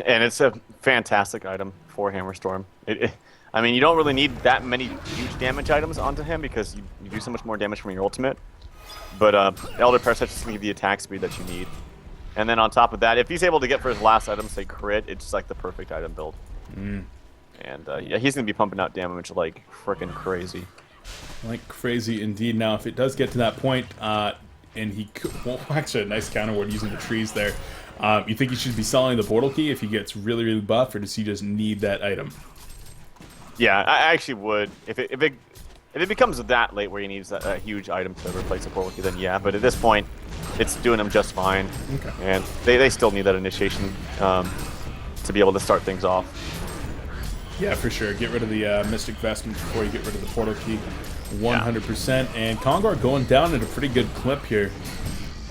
[SPEAKER 2] And it's a fantastic item for Hammerstorm. I mean, you don't really need that many huge damage items onto him because you do so much more damage from your ultimate. But Elder Parasite just give you the attack speed that you need. And then on top of that, if he's able to get for his last item, say crit, it's just like the perfect item build. And yeah, he's going to be pumping out damage like freaking crazy.
[SPEAKER 1] Like crazy indeed. Now, if it does get to that point, and he could, well, actually a nice counter ward using the trees there. You think he should be selling the portal key if he gets really, really buff, or does he just need that item?
[SPEAKER 2] Yeah, I actually would. If it becomes that late where he needs a huge item to replace the portal key, then yeah. But at this point, it's doing him just fine. Okay. And they still need that initiation to be able to start things off.
[SPEAKER 1] Yeah, for sure. Get rid of the Mystic Vestment before you get rid of the portal key. 100%. And Kongor going down at a pretty good clip here.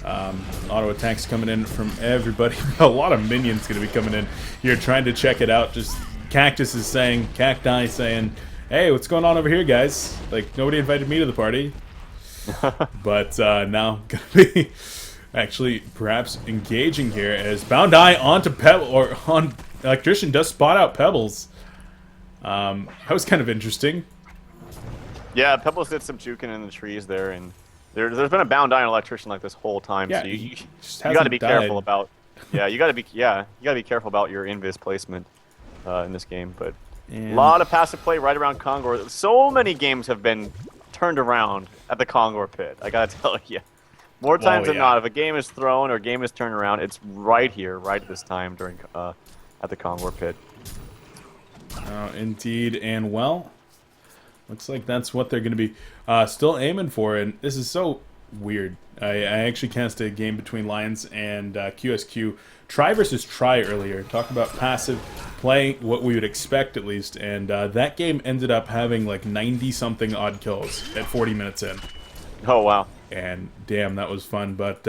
[SPEAKER 1] Auto attacks coming in from everybody. A lot of minions going to be coming in here trying to check it out. Just Cactus is saying, Cacti saying, hey, what's going on over here, guys? Like, nobody invited me to the party. But now going to be actually perhaps engaging here as Bound Eye onto Pebble, or on Electrician does spot out Pebbles. That was kind of interesting.
[SPEAKER 2] Yeah, Pebbles did some juking in the trees there, and there's been a bound iron electrician like this whole time.
[SPEAKER 1] Yeah,
[SPEAKER 2] so
[SPEAKER 1] he
[SPEAKER 2] you
[SPEAKER 1] just
[SPEAKER 2] got to
[SPEAKER 1] hasn't
[SPEAKER 2] be
[SPEAKER 1] died.
[SPEAKER 2] careful about. Yeah, you got to be careful about your invis placement in this game. But a lot of passive play right around Kongor. So many games have been turned around at the Kongor pit. I gotta tell you, more times than not, if a game is thrown or a game is turned around, it's right here, right at this time during at the Kongor pit.
[SPEAKER 1] Indeed, and well, looks like that's what they're going to be still aiming for, and this is so weird. I actually cast a game between Lions and QSQ. Try versus try earlier. Talk about passive play, what we would expect at least, and that game ended up having like 90-something odd kills at 40 minutes in.
[SPEAKER 2] Oh, wow.
[SPEAKER 1] And damn, that was fun, but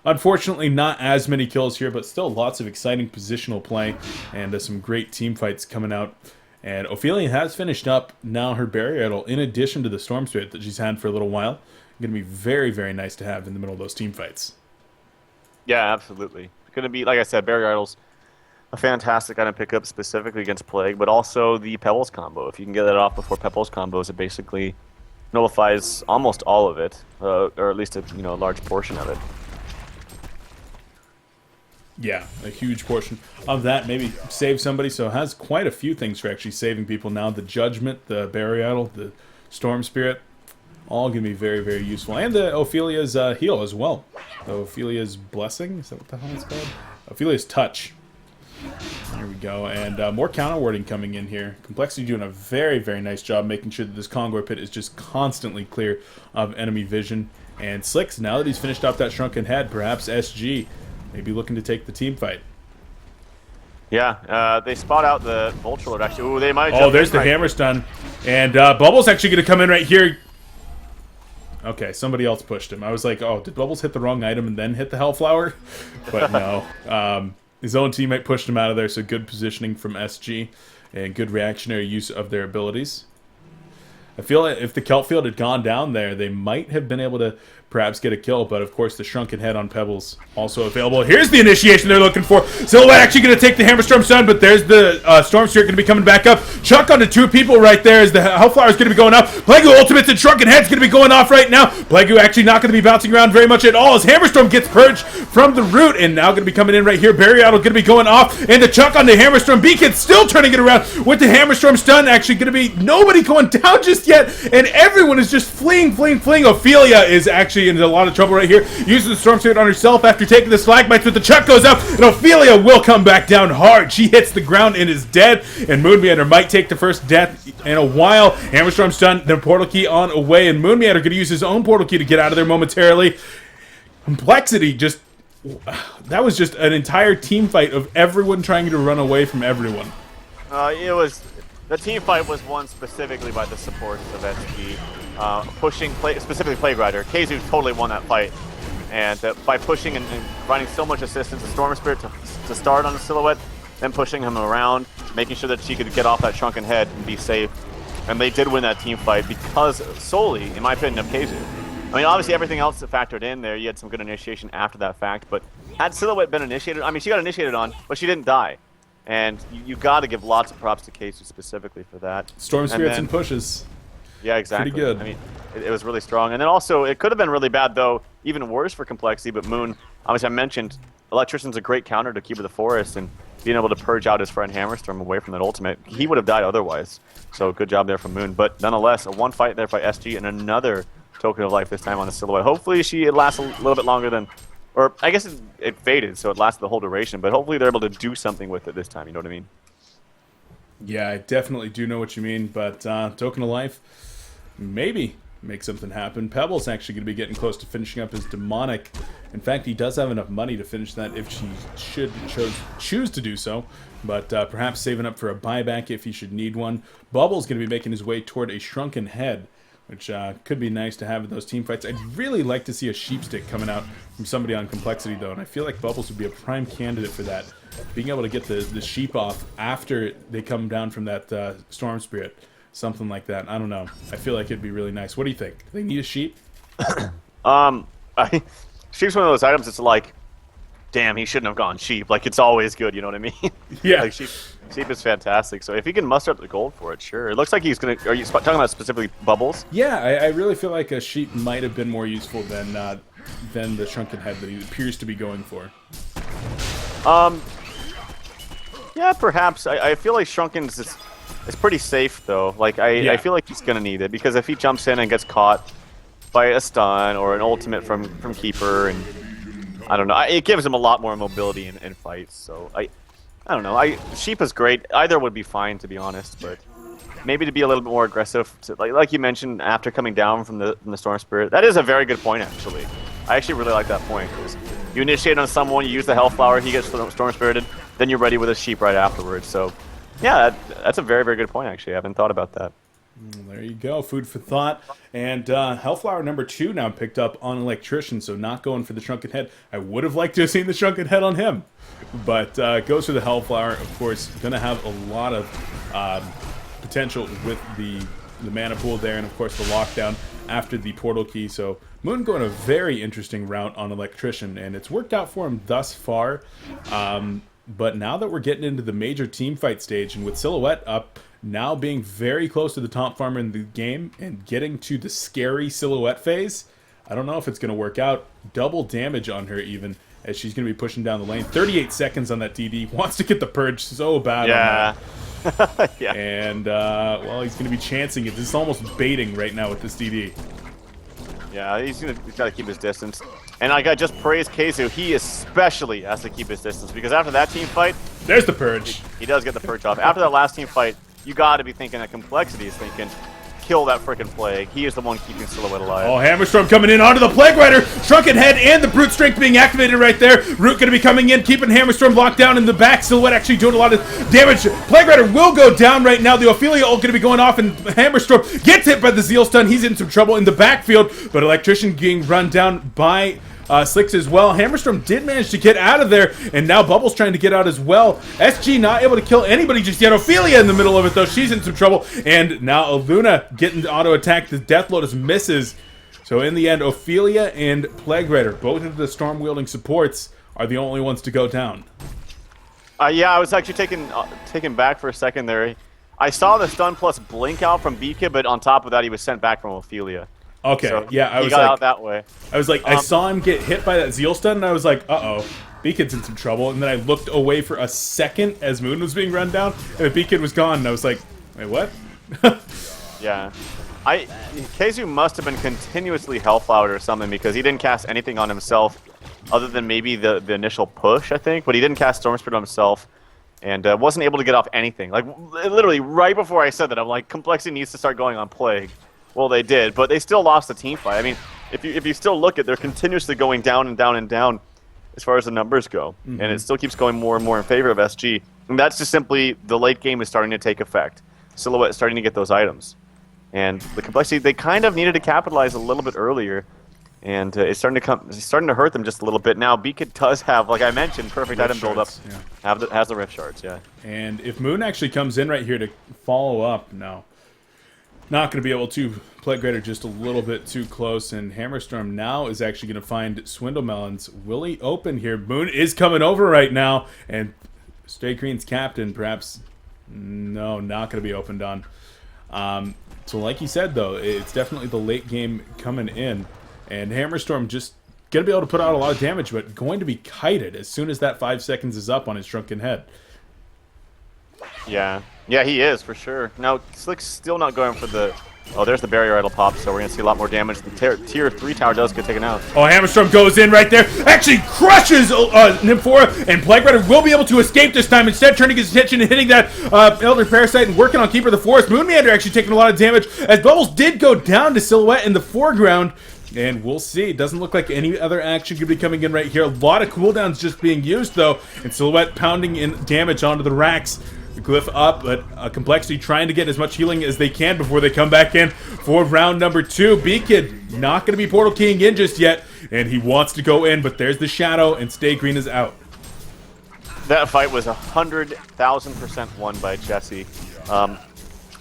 [SPEAKER 1] unfortunately not as many kills here, but still lots of exciting positional play and some great team fights coming out. And Ophelia has finished up now her barrier idol in addition to the Storm Spirit that she's had for a little while. Going to be very, very nice to have in the middle of those team fights.
[SPEAKER 2] Yeah, absolutely. Going to be, like I said, barrier idol's a fantastic item pickup specifically against Plague, but also the Pebbles combo. If you can get that off before Pebbles combos, it basically nullifies almost all of it, or at least a large portion of it.
[SPEAKER 1] Yeah, a huge portion of that. Maybe save somebody, so it has quite a few things for actually saving people now. The Judgment, the barrier idol, the Storm Spirit, all going to be very, very useful. And the Ophelia's heal as well. The Ophelia's Blessing, is that what the hell it's called? Ophelia's Touch. There we go, and more counter warding coming in here. Complexity doing a very, very nice job making sure that this Kongor pit is just constantly clear of enemy vision. And Slicks, now that he's finished off that Shrunken Head, perhaps SG, maybe looking to take the team fight.
[SPEAKER 2] Yeah, they spot out the Vulture Lord, actually. Ooh, they might
[SPEAKER 1] Oh, there's the hammer stun. And Bubbles actually going to come in right here. Okay, somebody else pushed him. I was like, oh, did Bubbles hit the wrong item and then hit the Hellflower? But no. His own teammate pushed him out of there, so good positioning from SG and good reactionary use of their abilities. I feel like if the Kelp Field had gone down there, they might have been able to perhaps get a kill, but of course the Shrunken Head on Pebbles also available. Here's the initiation they're looking for. Silhouette actually going to take the Hammerstorm Stun, but there's the Storm Spirit going to be coming back up. Chuck onto two people right there as the Hellflower is going to be going up. Plague Ultimates and Shrunken Head's going to be going off right now. Plague actually not going to be bouncing around very much at all as Hammerstorm gets purged from the root and now going to be coming in right here. Barrier Idol going to be going off, and the Chuck on the Hammerstorm. Beacon still turning it around with the Hammerstorm Stun. Actually going to be nobody going down just yet, and everyone is just fleeing. Ophelia is actually in a lot of trouble right here. Uses the Storm Spirit on herself after taking the Stalagmites, but the Chuck goes up, and Ophelia will come back down hard. She hits the ground and is dead, and Moonmeander might take the first death in a while. Hammerstorm stun, then Portal Key on away, and Moonmeander going to use his own Portal Key to get out of there momentarily. Complexity just... That was just an entire team fight of everyone trying to run away from everyone.
[SPEAKER 2] It was... The team fight was won specifically by the supports of SG. Pushing, specifically Plague Rider. Keizu totally won that fight. And by pushing and providing so much assistance to Storm Spirit to start on the Silhouette, then pushing him around, making sure that she could get off that Shrunken Head and be safe. And they did win that team fight because solely, in my opinion, of Keizu. I mean, obviously everything else that factored in there, you had some good initiation after that fact, but had Silhouette been initiated, I mean, she got initiated on, but she didn't die. And you got to give lots of props to Keizu specifically for that.
[SPEAKER 1] Storm Spirits and pushes.
[SPEAKER 2] Yeah, exactly.
[SPEAKER 1] Pretty good.
[SPEAKER 2] I mean, it was really strong. And then also, it could have been really bad, though, even worse for Complexity, but Moon, obviously I mentioned, Electrician's a great counter to Keeper of the Forest, and being able to purge out his friend Hammerstorm away from that ultimate, he would have died otherwise. So good job there from Moon. But nonetheless, a one fight there by SG and another token of life this time on the Silhouette. Hopefully it lasts a little bit longer than... Or, I guess it faded, so it lasted the whole duration, but hopefully they're able to do something with it this time, you know what I mean?
[SPEAKER 1] Yeah, I definitely do know what you mean, but token of life, maybe make something happen. Pebble's actually going to be getting close to finishing up his demonic. In fact, he does have enough money to finish that if she should choose to do so, but perhaps saving up for a buyback if he should need one. Bubble's going to be making his way toward a Shrunken Head, which could be nice to have in those team fights. I'd really like to see a sheep stick coming out from somebody on Complexity, though, and I feel like Bubbles would be a prime candidate for that. Being able to get the sheep off after they come down from that Storm Spirit, something like that. I don't know. I feel like it'd be really nice. What do you think? Do they need a sheep?
[SPEAKER 2] Sheep's one of those items. It's like damn, he shouldn't have gone sheep. Like, it's always good, you know what I mean?
[SPEAKER 1] Yeah.
[SPEAKER 2] Like, sheep is fantastic. So if he can muster up the gold for it, sure. It looks like he's going to... Are you talking about specifically bubbles?
[SPEAKER 1] Yeah, I really feel like a sheep might have been more useful than the shrunken head that he appears to be going for.
[SPEAKER 2] Yeah, perhaps. I feel like Shrunken's is pretty safe, though. Like, I feel like he's going to need it, because if he jumps in and gets caught by a stun or an ultimate from Keeper, and I don't know, it gives him a lot more mobility in fights, so I don't know. Sheep is great. Either would be fine, to be honest, but maybe to be a little bit more aggressive, like you mentioned, after coming down from the Storm Spirit. That is a very good point, actually. I actually really like that point. You initiate on someone, you use the Hellflower, he gets Storm Spirited, then you're ready with a sheep right afterwards. So, yeah, that's a very, very good point, actually. I haven't thought about that.
[SPEAKER 1] There you go. Food for thought. And Hellflower number 2 now picked up on Electrician, so not going for the Shrunken Head. I would have liked to have seen the Shrunken Head on him. But goes for the Hellflower. Of course, going to have a lot of potential with the mana pool there, and of course the lockdown after the portal key. So Moon going a very interesting route on Electrician, and it's worked out for him thus far. But now that we're getting into the major team fight stage, and with Silhouette up, now being very close to the top farmer in the game, and getting to the scary Silhouette phase, I don't know if it's going to work out. Double damage on her even, as she's going to be pushing down the lane. 38 seconds on that DD. Wants to get the purge so bad on that.
[SPEAKER 2] Yeah.
[SPEAKER 1] And, well, he's going to be chancing it. This is almost baiting right now with this DD.
[SPEAKER 2] Yeah, he's got to keep his distance. And I got just praise Keizu. He especially has to keep his distance, because after that team fight,
[SPEAKER 1] there's the purge.
[SPEAKER 2] He does get the purge off. After that last team fight, you got to be thinking that Complexity is thinking, kill that frickin' Plague. He is the one keeping Silhouette alive.
[SPEAKER 1] Oh, Hammerstorm coming in onto the Plague Rider. Shrunken Head and the Brute Strength being activated right there. Root going to be coming in, keeping Hammerstorm locked down in the back. Silhouette actually doing a lot of damage. Plague Rider will go down right now. The Ophelia ult going to be going off, and Hammerstorm gets hit by the Zeal Stun. He's in some trouble in the backfield, but Electrician being run down by Slicks as well. Hammerstorm did manage to get out of there, and now Bubble's trying to get out as well. SG not able to kill anybody just yet. Ophelia in the middle of it, though. She's in some trouble, and now Luna getting the auto attack. The Death Lotus misses. So in the end, Ophelia and Plague Rider, both of the storm-wielding supports, are the only ones to go down.
[SPEAKER 2] Yeah, I was actually taken back for a second there. I saw the stun plus blink out from Beaka, but on top of that, he was sent back from Ophelia.
[SPEAKER 1] Okay,
[SPEAKER 2] so
[SPEAKER 1] yeah, I was
[SPEAKER 2] got
[SPEAKER 1] like,
[SPEAKER 2] out that way.
[SPEAKER 1] I was like, I saw him get hit by that Zeal Stun, and I was like, uh-oh, Beacon's in some trouble. And then I looked away for a second as Moon was being run down, and the Beacon was gone, and I was like, wait, what?
[SPEAKER 2] Yeah. Keizu must have been continuously Hellflowered or something, because he didn't cast anything on himself other than maybe the initial push, I think. But he didn't cast Storm Spirit on himself, and wasn't able to get off anything. Like, literally, right before I said that, I'm like, Complexity needs to start going on Plague. Well, they did, but they still lost the team fight. I mean, if you still look at, they're continuously going down and down and down as far as the numbers go, and it still keeps going more and more in favor of SG. And that's just simply the late game is starting to take effect. Silhouette is starting to get those items, and the Complexity, they kind of needed to capitalize a little bit earlier, and it's starting to hurt them just a little bit. Now, Beacon does have, like I mentioned, perfect item build-up. Yeah. Has the Rift Shards, yeah.
[SPEAKER 1] And if Moon actually comes in right here to follow up, no. Not going to be able to. Plague Rider just a little bit too close, and Hammerstorm now is actually going to find Swindlemelons. Will he open here? Moon is coming over right now, and stayGreen's captain, perhaps, no, not going to be opened on. So like you said, though, it's definitely the late game coming in, and Hammerstorm just going to be able to put out a lot of damage, but going to be kited as soon as that 5 seconds is up on his Shrunken Head.
[SPEAKER 2] Yeah. Yeah, he is, for sure. Now, Slick's still not going for the... Oh, there's the barrier idol pop, so we're going to see a lot more damage. The tier 3 tower does get taken out.
[SPEAKER 1] Oh, Hammerstorm goes in right there. Actually crushes Nymphora, and Plague Rider will be able to escape this time. Instead, turning his attention and hitting that Elder Parasite and working on Keeper of the Forest. Moonmeander actually taking a lot of damage, as Bubbles did go down to Silhouette in the foreground. And we'll see. It doesn't look like any other action could be coming in right here. A lot of cooldowns just being used, though. And Silhouette pounding in damage onto the racks. The Glyph up, but Complexity trying to get as much healing as they can before they come back in for round number 2. Beacon not going to be portal keying in just yet, and he wants to go in, but there's the Shadow, and stayGreen is out.
[SPEAKER 2] That fight was 100,000% won by Jesse.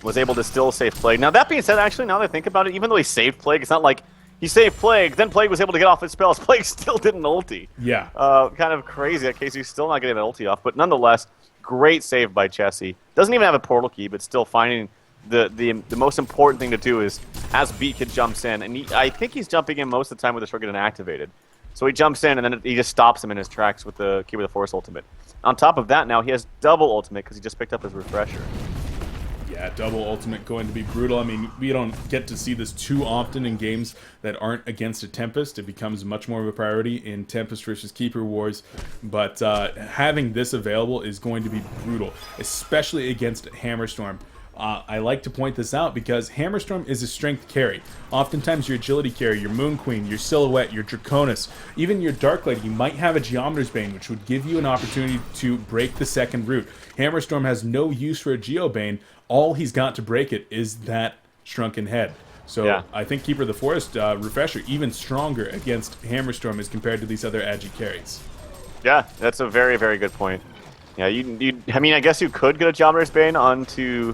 [SPEAKER 2] Was able to still save Plague. Now, that being said, actually, now that I think about it, even though he saved Plague, it's not like he saved Plague, then Plague was able to get off his spells. Plague still didn't ulti.
[SPEAKER 1] Yeah.
[SPEAKER 2] Kind of crazy that Casey's still not getting that ulti off, but nonetheless, great save by Chessie. Doesn't even have a portal key, but still finding the most important thing to do is as Beatkid jumps in, and I think he's jumping in most of the time with the Shuriken activated. So he jumps in, and then he just stops him in his tracks with the Keeper of the Forest ultimate. On top of that, now he has double ultimate because he just picked up his refresher.
[SPEAKER 1] Yeah, double ultimate going to be brutal. I mean, we don't get to see this too often in games that aren't against a Tempest. It becomes much more of a priority in Tempest versus Keeper Wars. But having this available is going to be brutal, especially against Hammerstorm. I like to point this out because Hammerstorm is a strength carry. Oftentimes your agility carry, your Moon Queen, your Silhouette, your Draconis, even your Dark Lady, you might have a Geometer's Bane, which would give you an opportunity to break the second root. Hammerstorm has no use for a Geobane. All he's got to break it is that Shrunken Head. So yeah. I think Keeper of the Forest Refresher even stronger against Hammerstorm as compared to these other agi carries.
[SPEAKER 2] Yeah, that's a very, very good point. Yeah, I mean, I guess you could get a Geometer's Bane onto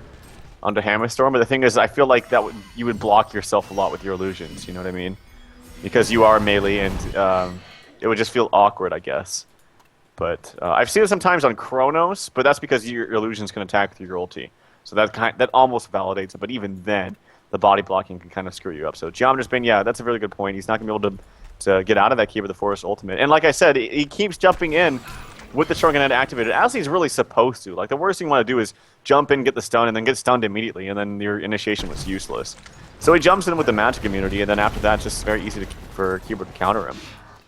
[SPEAKER 2] Hammerstorm, but the thing is, I feel like you would block yourself a lot with your illusions. You know what I mean? Because you are melee, and it would just feel awkward, I guess. But I've seen it sometimes on Chronos, but that's because your illusions can attack through your ulti. So that almost validates it, but even then, the body blocking can kind of screw you up. So Geometer's Bane, yeah, that's a really good point. He's not going to be able to get out of that Keeper of the Forest ultimate. And like I said, he keeps jumping in with the Shrunken Head activated, as he's really supposed to. Like, the worst thing you want to do is jump in, get the stun, and then get stunned immediately, and then your initiation was useless. So he jumps in with the magic immunity, and then after that, it's just very easy for Keeper to counter him.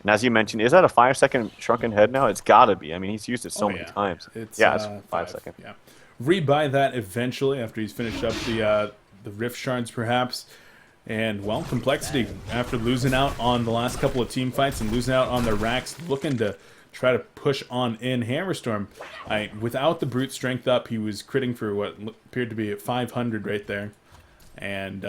[SPEAKER 2] And as you mentioned, is that a 5-second Shrunken Head now? It's got to be. I mean, he's used it so many times. It's 5 seconds.
[SPEAKER 1] Yeah. Rebuy that eventually after he's finished up the Rift Shards, perhaps. And, well, Complexity, after losing out on the last couple of team fights and losing out on their racks, looking to try to push on in Hammerstorm. Without the brute strength up, he was critting for what appeared to be at 500 right there. And,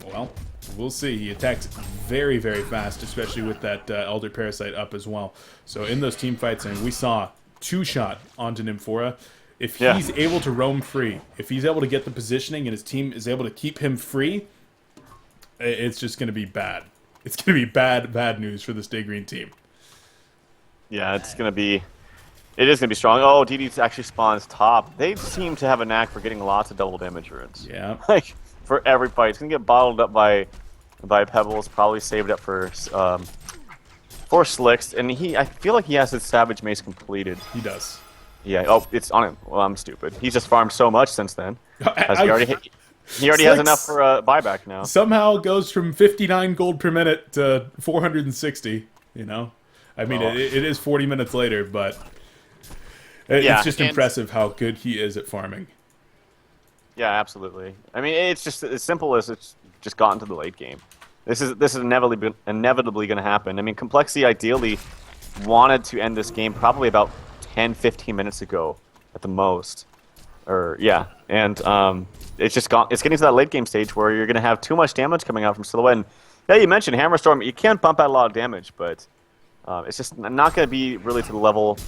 [SPEAKER 1] well, we'll see. He attacks very, very fast, especially with that Elder Parasite up as well. So in those team fights, we saw 2-shot onto Nymphora. If he's able to roam free, if he's able to get the positioning and his team is able to keep him free, it's just going to be bad. It's going to be bad news for the stayGreen team.
[SPEAKER 2] Yeah, it is going to be strong. Oh, DD actually spawns top. They seem to have a knack for getting lots of double damage runes.
[SPEAKER 1] Yeah.
[SPEAKER 2] Like, for every fight. It's going to get bottled up by Pebbles, probably saved up for Slicks, and I feel like he has his Savage Mace completed.
[SPEAKER 1] He does.
[SPEAKER 2] Yeah, oh, it's on him. Well, I'm stupid. He's just farmed so much since then. He already has enough for a buyback now.
[SPEAKER 1] Somehow goes from 59 gold per minute to 460, you know? I mean, it is 40 minutes later, but it's just impressive how good he is at farming.
[SPEAKER 2] Yeah, absolutely. I mean, it's just as simple as it's just gotten to the late game. This is inevitably going to happen. I mean, Complexity ideally wanted to end this game probably about 10-15 minutes ago at the most. And it's getting to that late game stage where you're going to have too much damage coming out from Silhouette. And yeah, you mentioned Hammerstorm. You can bump out a lot of damage, but it's just not going to be really to the level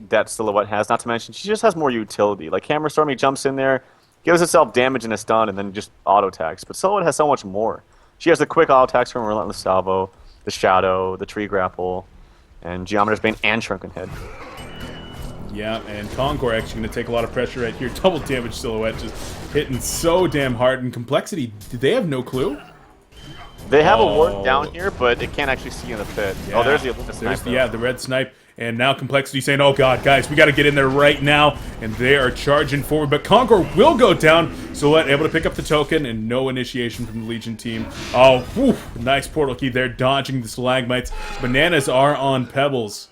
[SPEAKER 2] that Silhouette has. Not to mention, she just has more utility. Like Hammerstorm, he jumps in there, gives itself damage and a stun, and then just auto attacks. But Silhouette has so much more. She has the quick auto attacks from Relentless Salvo, the Shadow, the Tree Grapple, and Geometer's Bane and Shrunken Head.
[SPEAKER 1] Yeah, and Kongor actually going to take a lot of pressure right here. Double damage Silhouette just hitting so damn hard. And Complexity, do they have no clue?
[SPEAKER 2] They have a ward down here, but it can't actually see in the pit. Yeah. Oh, there's the snipe.
[SPEAKER 1] Yeah, the red snipe. And now Complexity saying, oh god, guys, we got to get in there right now. And they are charging forward. But Kongor will go down. Silhouette able to pick up the token and no initiation from the Legion team. Oh, whew, nice portal key there, dodging the stalagmites. Bananas are on Pebbles.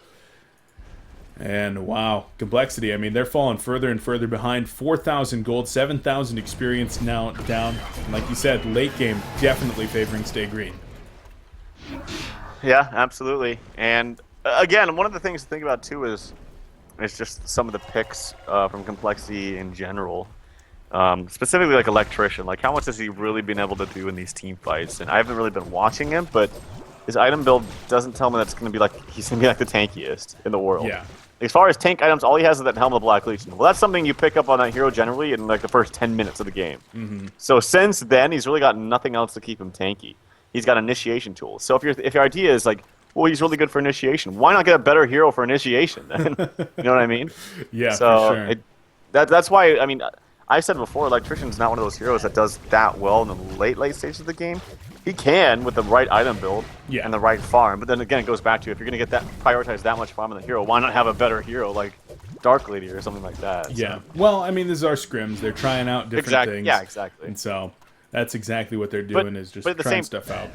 [SPEAKER 1] And wow, Complexity, I mean, they're falling further and further behind. 4,000 gold, 7,000 experience now down. And like you said, late game definitely favoring stayGreen.
[SPEAKER 2] Yeah, absolutely. And again, one of the things to think about too is just some of the picks from Complexity in general. Specifically like Electrician. Like, how much has he really been able to do in these team fights? And I haven't really been watching him, but his item build doesn't tell me that's going to be like he's going to be like the tankiest in the world.
[SPEAKER 1] Yeah.
[SPEAKER 2] As far as tank items, all he has is that Helm of Black Legion. Well, that's something you pick up on that hero generally in like the first 10 minutes of the game.
[SPEAKER 1] Mm-hmm.
[SPEAKER 2] So since then, he's really got nothing else to keep him tanky. he's got initiation tools. So if your idea is like, well, he's really good for initiation, why not get a better hero for initiation then? You know what I mean?
[SPEAKER 1] Yeah,
[SPEAKER 2] so
[SPEAKER 1] for sure.
[SPEAKER 2] That's why, I mean, I said before, Electrician's not one of those heroes that does that well in the late stages of the game. He can with the right item build and the right farm, but then again, it goes back to if you're going to get that prioritize that much farm on the hero, why not have a better hero like Dark Lady or something like that?
[SPEAKER 1] Yeah.
[SPEAKER 2] So.
[SPEAKER 1] Well, I mean, this is our scrims. They're trying out different things.
[SPEAKER 2] Yeah, exactly.
[SPEAKER 1] And so that's exactly what they're doing is just trying stuff out.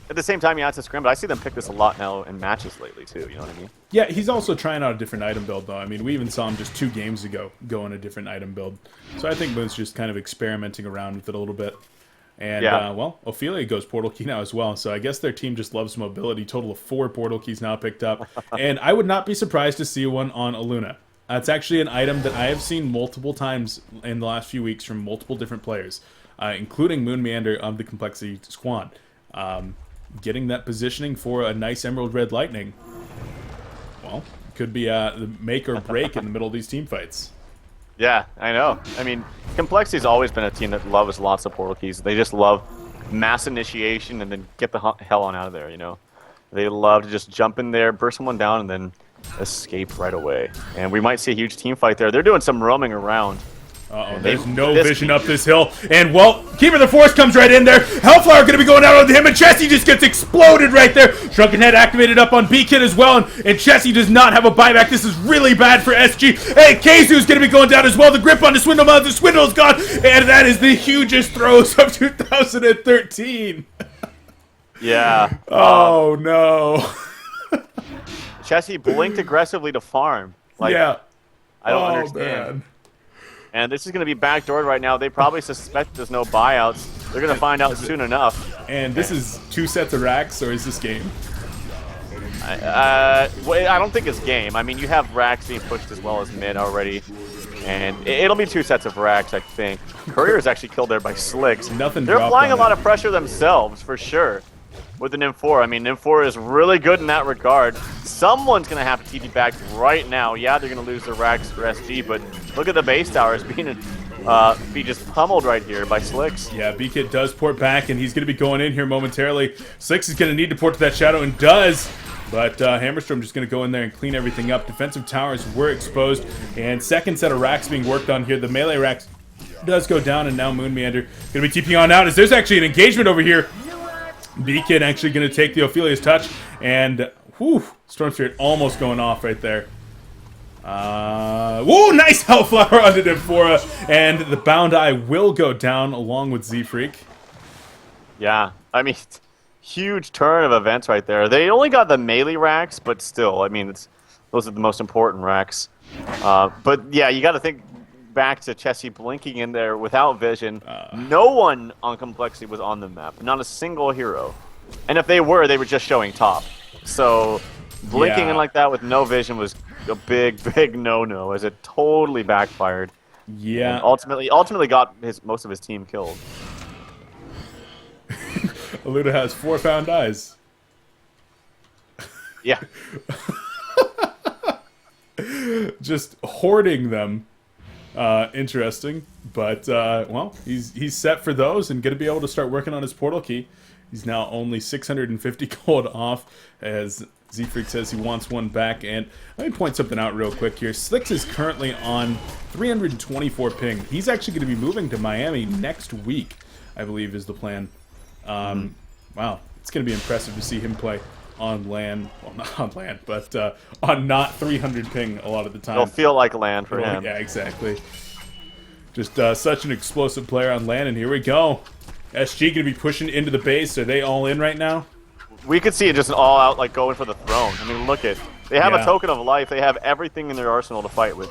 [SPEAKER 2] At the same time, yeah, it's a scrim, but I see them pick this a lot now in matches lately too. You know what I mean?
[SPEAKER 1] Yeah, he's also trying out a different item build, though. I mean, we even saw him just 2 games ago go on a different item build. So I think Moon's just kind of experimenting around with it a little bit. And, well, Ophelia goes Portal Key now as well. So I guess their team just loves mobility. Total of 4 Portal Keys now picked up. And I would not be surprised to see one on Aluna. That's actually an item that I have seen multiple times in the last few weeks from multiple different players, including Moon Meander of the Complexity Squad. Getting that positioning for a nice Emerald Red Lightning, well, could be the make or break in the middle of these team fights.
[SPEAKER 2] Yeah, I know. I mean, Complexity's always been a team that loves lots of Portal Keys. They just love mass initiation and then get the hell on out of there, you know? They love to just jump in there, burst someone down, and then escape right away. And we might see a huge team fight there. They're doing some roaming around.
[SPEAKER 1] Uh-oh, there's no vision up this hill. And, well, Keeper of the Forest comes right in there. Hellflower going to be going out on him, and Chessie just gets exploded right there. Shrunken Head activated up on B-Kid as well, and Chessie does not have a buyback. This is really bad for SG. Hey, Kazu's going to be going down as well. The grip on the Swindle Mouth, the Swindle's gone, and that is the hugest throws of 2013.
[SPEAKER 2] Yeah.
[SPEAKER 1] Oh, no.
[SPEAKER 2] Chessie blinked aggressively to farm. Like,
[SPEAKER 1] yeah.
[SPEAKER 2] I don't understand.
[SPEAKER 1] Man.
[SPEAKER 2] And this is going to be backdoored right now. They probably suspect there's no buyouts. They're going to find out soon enough.
[SPEAKER 1] And this is 2 sets of racks, or is this game?
[SPEAKER 2] Well, I don't think it's game. I mean, you have racks being pushed as well as mid already. And it'll be 2 sets of racks, I think. Courier is actually killed there by Slicks. They're applying a lot of pressure themselves, for sure, with the Nymph-4. I mean, Nymph-4 is really good in that regard. Someone's going to have to TP back right now. Yeah, they're going to lose their racks for SG, but look at the base towers being just pummeled right here by Slicks.
[SPEAKER 1] Yeah, B-Kid does port back, and he's going to be going in here momentarily. Slicks is going to need to port to that Shadow, and does. But Hammerstrom just going to go in there and clean everything up. Defensive towers were exposed, and second set of racks being worked on here. The melee racks does go down, and now Moon Meander going to be TPing on out as there's actually an engagement over here. B-Kid actually going to take the Ophelia's touch, and whew, Storm Spirit almost going off right there. Whoa, nice Hellflower onto Nymph-4, and the Bound Eye will go down along with Z-Freak.
[SPEAKER 2] Yeah, I mean, huge turn of events right there. They only got the melee racks, but still, I mean, those are the most important racks. But yeah, you got to think back to Chessie blinking in there without vision. No one on Complexity was on the map. Not a single hero. And if they were just showing top. So blinking in like that with no vision was a big, big no-no, as it totally backfired.
[SPEAKER 1] Yeah.
[SPEAKER 2] And ultimately got most of his team killed.
[SPEAKER 1] Aluna has 4 Bound Eyes.
[SPEAKER 2] Yeah.
[SPEAKER 1] Just hoarding them. Interesting, but well, he's set for those and going to be able to start working on his portal key. He's now only 650 gold off, as Z-Freak says he wants one back. And let me point something out real quick here. Slicks is currently on 324 ping. He's actually going to be moving to Miami next week, I believe is the plan. Wow, it's going to be impressive to see him play on land. Well, not on land, but on not 300 ping a lot of the time.
[SPEAKER 2] It'll feel like land for him.
[SPEAKER 1] Yeah, exactly. Just such an explosive player on land, and here we go. SG going to be pushing into the base. Are they all in right now?
[SPEAKER 2] We could see it just all out, like, going for the throne. I mean, look it. They have a token of life. They have everything in their arsenal to fight with.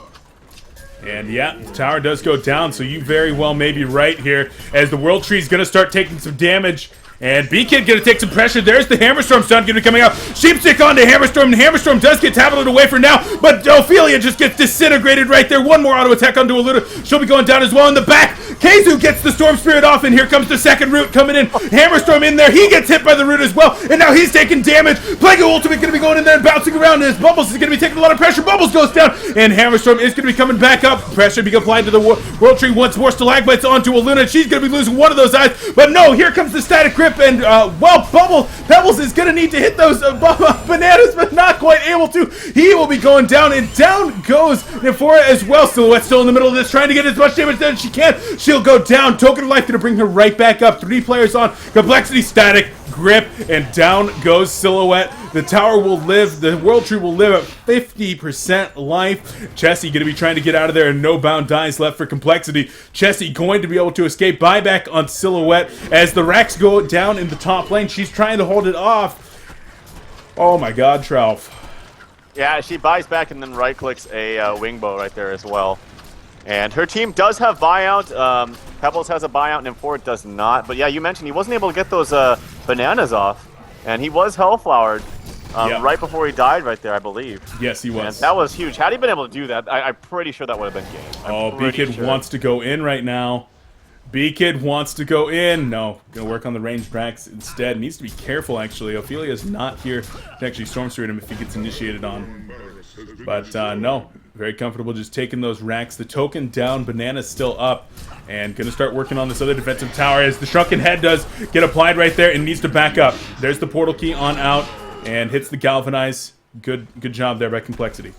[SPEAKER 1] And yeah, the tower does go down, so you very well may be right here, as the World Tree is going to start taking some damage. And B-Kid going to take some pressure. There's the Hammerstorm stun going to be coming out. Sheepstick onto Hammerstorm, and Hammerstorm does get tableted away for now, but Ophelia just gets disintegrated right there. One more auto attack onto Aluna. She'll be going down as well in the back. Kazu gets the Storm Spirit off, and here comes the second root coming in. Hammerstorm in there. He gets hit by the root as well, and now he's taking damage. Plague Ultimate going to be going in there and bouncing around, and his Bubbles is going to be taking a lot of pressure. Bubbles goes down, and Hammerstorm is going to be coming back up. Pressure being applied to the World Tree once more. Stalagmites onto Aluna. She's going to be losing one of those eyes, but no, here comes the Static Grip. grip, and, well, Pebbles is going to need to hit those bananas, but not quite able to. He will be going down, and down goes Nefora as well. Silhouette still in the middle of this, trying to get as much damage as she can. She'll go down. Token of Life going to bring her right back up. 3 players on. Complexity static. Grip, and down goes Silhouette. The tower will live. The World Tree will live at 50% life. Chessie going to be trying to get out of there, and no bound dies left for Complexity. Chessie going to be able to escape. Buyback on Silhouette as the racks go down in the top lane. She's trying to hold it off. Oh my god, Tralf.
[SPEAKER 2] Yeah, she buys back and then right-clicks a wing bow right there as well. And her team does have buyout. Pebbles has a buyout, and Ford does not. But yeah, you mentioned he wasn't able to get those bananas off, and he was hellflowered right before he died right there, I believe.
[SPEAKER 1] Yes, he was.
[SPEAKER 2] And that was huge. Had he been able to do that, I'm pretty sure that would have been game.
[SPEAKER 1] B-Kid wants to go in right now. B-Kid wants to go in. No, gonna work on the ranged racks instead. Needs to be careful, actually. Ophelia's not here to actually storm through him if he gets initiated on. But no, very comfortable just taking those racks. The token down, Banana's still up, and gonna start working on this other defensive tower as the Shrunken Head does get applied right there and needs to back up. There's the portal key on out and hits the Galvanize. Good job there by Complexity.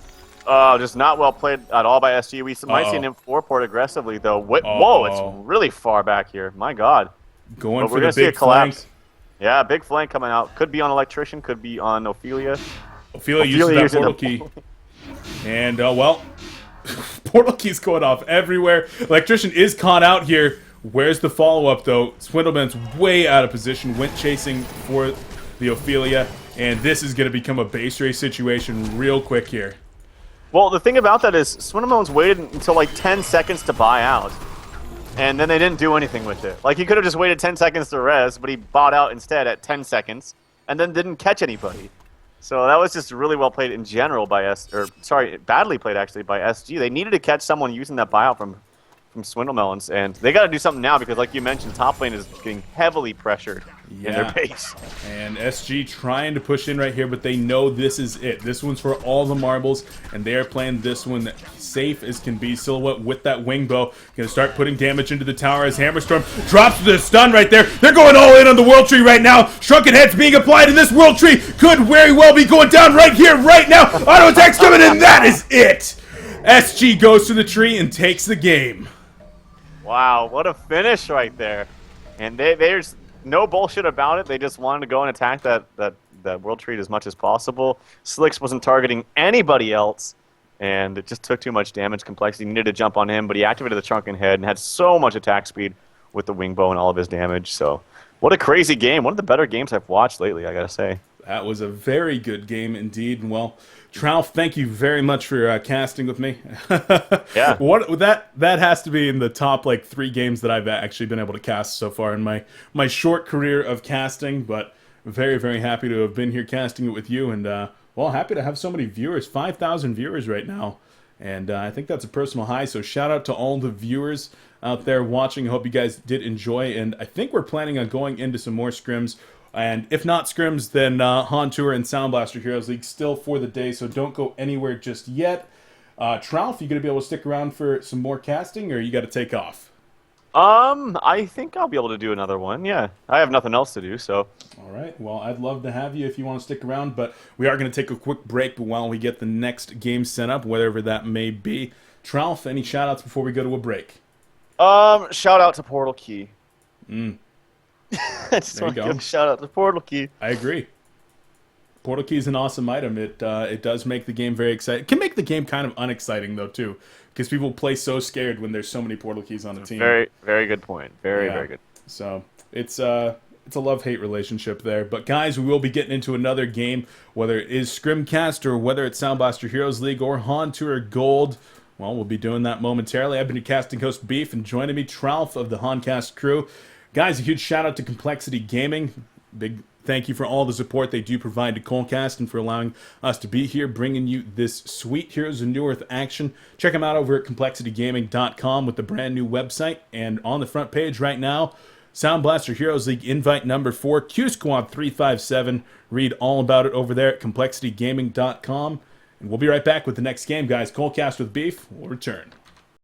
[SPEAKER 2] Just not well played at all by SG. We might see an M4 port aggressively though. Whoa, it's really far back here. My god.
[SPEAKER 1] Going for the big flank.
[SPEAKER 2] Yeah, big flank coming out. Could be on Electrician, could be on Ophelia.
[SPEAKER 1] Ophelia uses that portal key. And, well, portal key's going off everywhere. Electrician is caught out here. Where's the follow-up, though? Swindleman's way out of position. Went chasing for the Ophelia. And this is going to become a base race situation real quick here.
[SPEAKER 2] Well, the thing about that is Swindleman's waited until like 10 seconds to buy out. And then they didn't do anything with it. Like, he could have just waited 10 seconds to res, but he bought out instead at 10 seconds. And then didn't catch anybody. So that was just really well played in general by badly played actually by SG. They needed to catch someone using that buyout from Swindlemelons, and they got to do something now because, like you mentioned, top lane is getting heavily pressured in their base. And
[SPEAKER 1] SG trying to push in right here, but they know this is it. This one's for all the marbles, and they are playing this one safe as can be. Silhouette with that wing bow, gonna start putting damage into the tower as Hammerstorm drops the stun right there. They're going all in on the World Tree right now. Shrunken Head's being applied, and this World Tree could very well be going down right here, right now. Auto attack's coming, and that is it. SG goes to the tree and takes the game.
[SPEAKER 2] Wow, what a finish right there. And there's no bullshit about it. They just wanted to go and attack that World Tree as much as possible. Slicks wasn't targeting anybody else, and it just took too much damage. Complexity needed to jump on him, but he activated the Shrunken Head and had so much attack speed with the wing bow and all of his damage. So, what a crazy game. One of the better games I've watched lately, I gotta say.
[SPEAKER 1] That was a very good game indeed. And well, Tralf, thank you very much for casting with me.
[SPEAKER 2] Yeah.
[SPEAKER 1] That has to be in the top like 3 games that I've actually been able to cast so far in my short career of casting. But very, very happy to have been here casting it with you, and well, happy to have so many viewers. 5,000 viewers right now, and I think that's a personal high. So shout out to all the viewers out there watching. I hope you guys did enjoy, and I think we're planning on going into some more scrims. And if not scrims, then Han Tour and Sound Blaster Heroes League still for the day, so don't go anywhere just yet. Tralf, you going to be able to stick around for some more casting, or you got to take off?
[SPEAKER 2] I think I'll be able to do another one, yeah. I have nothing else to do, so.
[SPEAKER 1] All right, well, I'd love to have you if you want to stick around, but we are going to take a quick break while we get the next game set up, whatever that may be. Tralf, any shout-outs before we go to a break?
[SPEAKER 2] Shout out to Portal Key. I just want to give a shout out to Portal Key.
[SPEAKER 1] I agree. Portal Key is an awesome item. It does make the game very exciting. It can make the game kind of unexciting though too, because people play so scared when there's so many Portal Keys on the team.
[SPEAKER 2] Very, very good point. Very good.
[SPEAKER 1] So it's a love-hate relationship there. But guys, we will be getting into another game, whether it is Scrimcast or whether it's Sound Blaster Heroes League or Han Tour Gold. Well, we'll be doing that momentarily. I've been your casting host Beef, and joining me, Tralf of the Hancast crew. Guys, a huge shout out to Complexity Gaming. Big thank you for all the support they do provide to coLcast and for allowing us to be here bringing you this sweet Heroes of New Earth action. Check them out over at complexitygaming.com with the brand new website. And on the front page right now, Sound Blaster Heroes League invite number 4, Q Squad 357. Read all about it over there at complexitygaming.com. And we'll be right back with the next game, guys. coLcast with Beef will return.